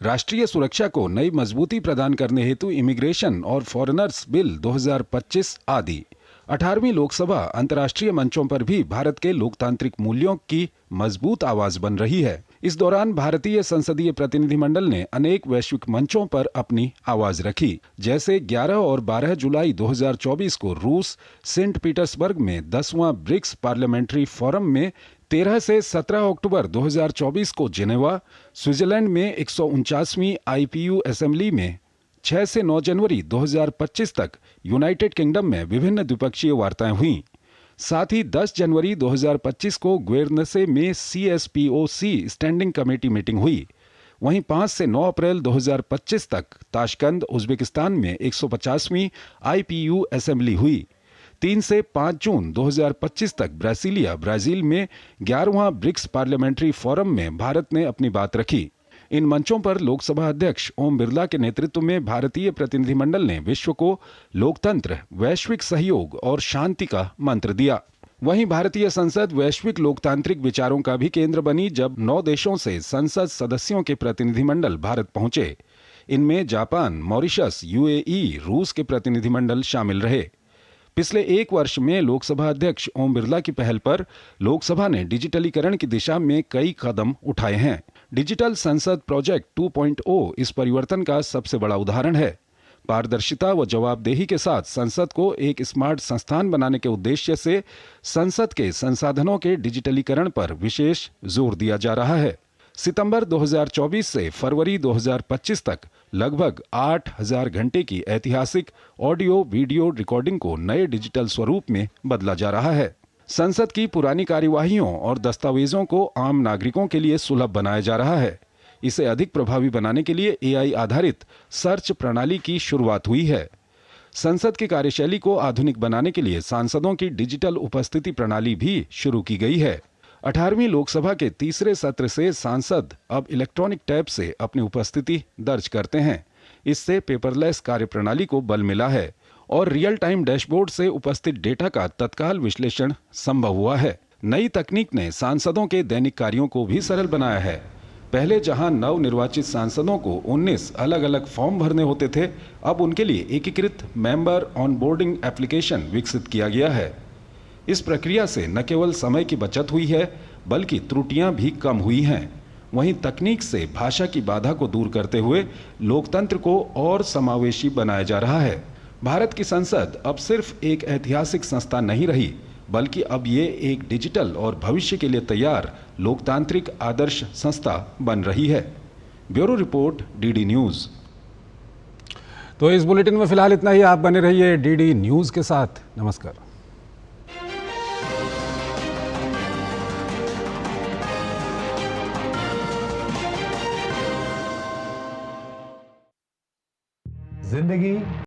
राष्ट्रीय सुरक्षा को नई मजबूती प्रदान करने हेतु इमिग्रेशन और फॉरेनर्स बिल 2025 आदि। 18वीं लोकसभा अंतर्राष्ट्रीय मंचों पर भी भारत के लोकतांत्रिक मूल्यों की मजबूत आवाज बन रही है। इस दौरान भारतीय संसदीय प्रतिनिधिमंडल ने अनेक वैश्विक मंचों पर अपनी आवाज रखी, जैसे 11 और 12 जुलाई 2024 को रूस सेंट पीटर्सबर्ग में 10वां ब्रिक्स पार्लियामेंट्री फोरम में, 13 से 17 अक्टूबर 2024 को जिनेवा स्विट्जरलैंड में 149वीं IPU असेंबली में, 6 से 9 जनवरी 2025 तक यूनाइटेड किंगडम में विभिन्न द्विपक्षीय वार्ताएं हुईं। साथ ही 10 जनवरी 2025 को ग्वेर्नसे में CSPOC स्टैंडिंग कमेटी मीटिंग हुई। वहीं 5 से 9 अप्रैल 2025 तक ताशकंद उज्बेकिस्तान में 150वीं IPU असेंबली हुई। 3 से 5 जून 2025 तक ब्रासीलिया ब्राजील में 11वां ब्रिक्स पार्लियामेंट्री फोरम में भारत ने अपनी बात रखी। इन मंचों पर लोकसभा अध्यक्ष ओम बिरला के नेतृत्व में भारतीय प्रतिनिधिमंडल ने विश्व को लोकतंत्र, वैश्विक सहयोग और शांति का मंत्र दिया। वहीं भारतीय संसद वैश्विक लोकतांत्रिक विचारों का भी केंद्र बनी, जब 9 देशों से संसद सदस्यों के प्रतिनिधिमंडल भारत पहुंचे। इनमें जापान, मॉरिशस, UAE, रूस के प्रतिनिधिमंडल शामिल रहे। पिछले 1 वर्ष में लोकसभा अध्यक्ष ओम बिरला की पहल पर लोकसभा ने डिजिटलीकरण की दिशा में कई कदम उठाए हैं। डिजिटल संसद प्रोजेक्ट 2.0 इस परिवर्तन का सबसे बड़ा उदाहरण है। पारदर्शिता व जवाबदेही के साथ संसद को एक स्मार्ट संस्थान बनाने के उद्देश्य से संसद के संसाधनों के डिजिटलीकरण पर विशेष जोर दिया जा रहा है। सितंबर 2024 से फरवरी 2025 तक लगभग 8000 घंटे की ऐतिहासिक ऑडियो वीडियो रिकॉर्डिंग को नए डिजिटल स्वरूप में बदला जा रहा है। संसद की पुरानी कार्यवाहियों और दस्तावेजों को आम नागरिकों के लिए सुलभ बनाया जा रहा है। इसे अधिक प्रभावी बनाने के लिए AI आधारित सर्च प्रणाली की शुरुआत हुई है। संसद की कार्यशैली को आधुनिक बनाने के लिए सांसदों की डिजिटल उपस्थिति प्रणाली भी शुरू की गई है। 18वीं लोकसभा के तीसरे सत्र से सांसद अब इलेक्ट्रॉनिक टैब से अपनी उपस्थिति दर्ज करते हैं। इससे पेपरलेस कार्यप्रणाली को बल मिला है और रियल टाइम डैशबोर्ड से उपस्थित डेटा का तत्काल विश्लेषण संभव हुआ है। नई तकनीक ने सांसदों के दैनिक कार्यों को भी सरल बनाया है। पहले जहां नव निर्वाचित सांसदों को 19 अलग अलग फॉर्म भरने होते थे, अब उनके लिए एकीकृत मेंबर ऑनबोर्डिंग एप्लीकेशन विकसित किया गया है। इस प्रक्रिया से न केवल समय की बचत हुई है, बल्कि त्रुटियां भी कम हुई हैं। वहीं तकनीक से भाषा की बाधा को दूर करते हुए लोकतंत्र को और समावेशी बनाया जा रहा है। भारत की संसद अब सिर्फ एक ऐतिहासिक संस्था नहीं रही, बल्कि अब ये एक डिजिटल और भविष्य के लिए तैयार लोकतांत्रिक आदर्श संस्था बन रही है। Bureau report, DD news. तो इस बुलेटिन में फिलहाल इतना ही। आप बने रहिए DD न्यूज के साथ। नमस्कार। जिंदगी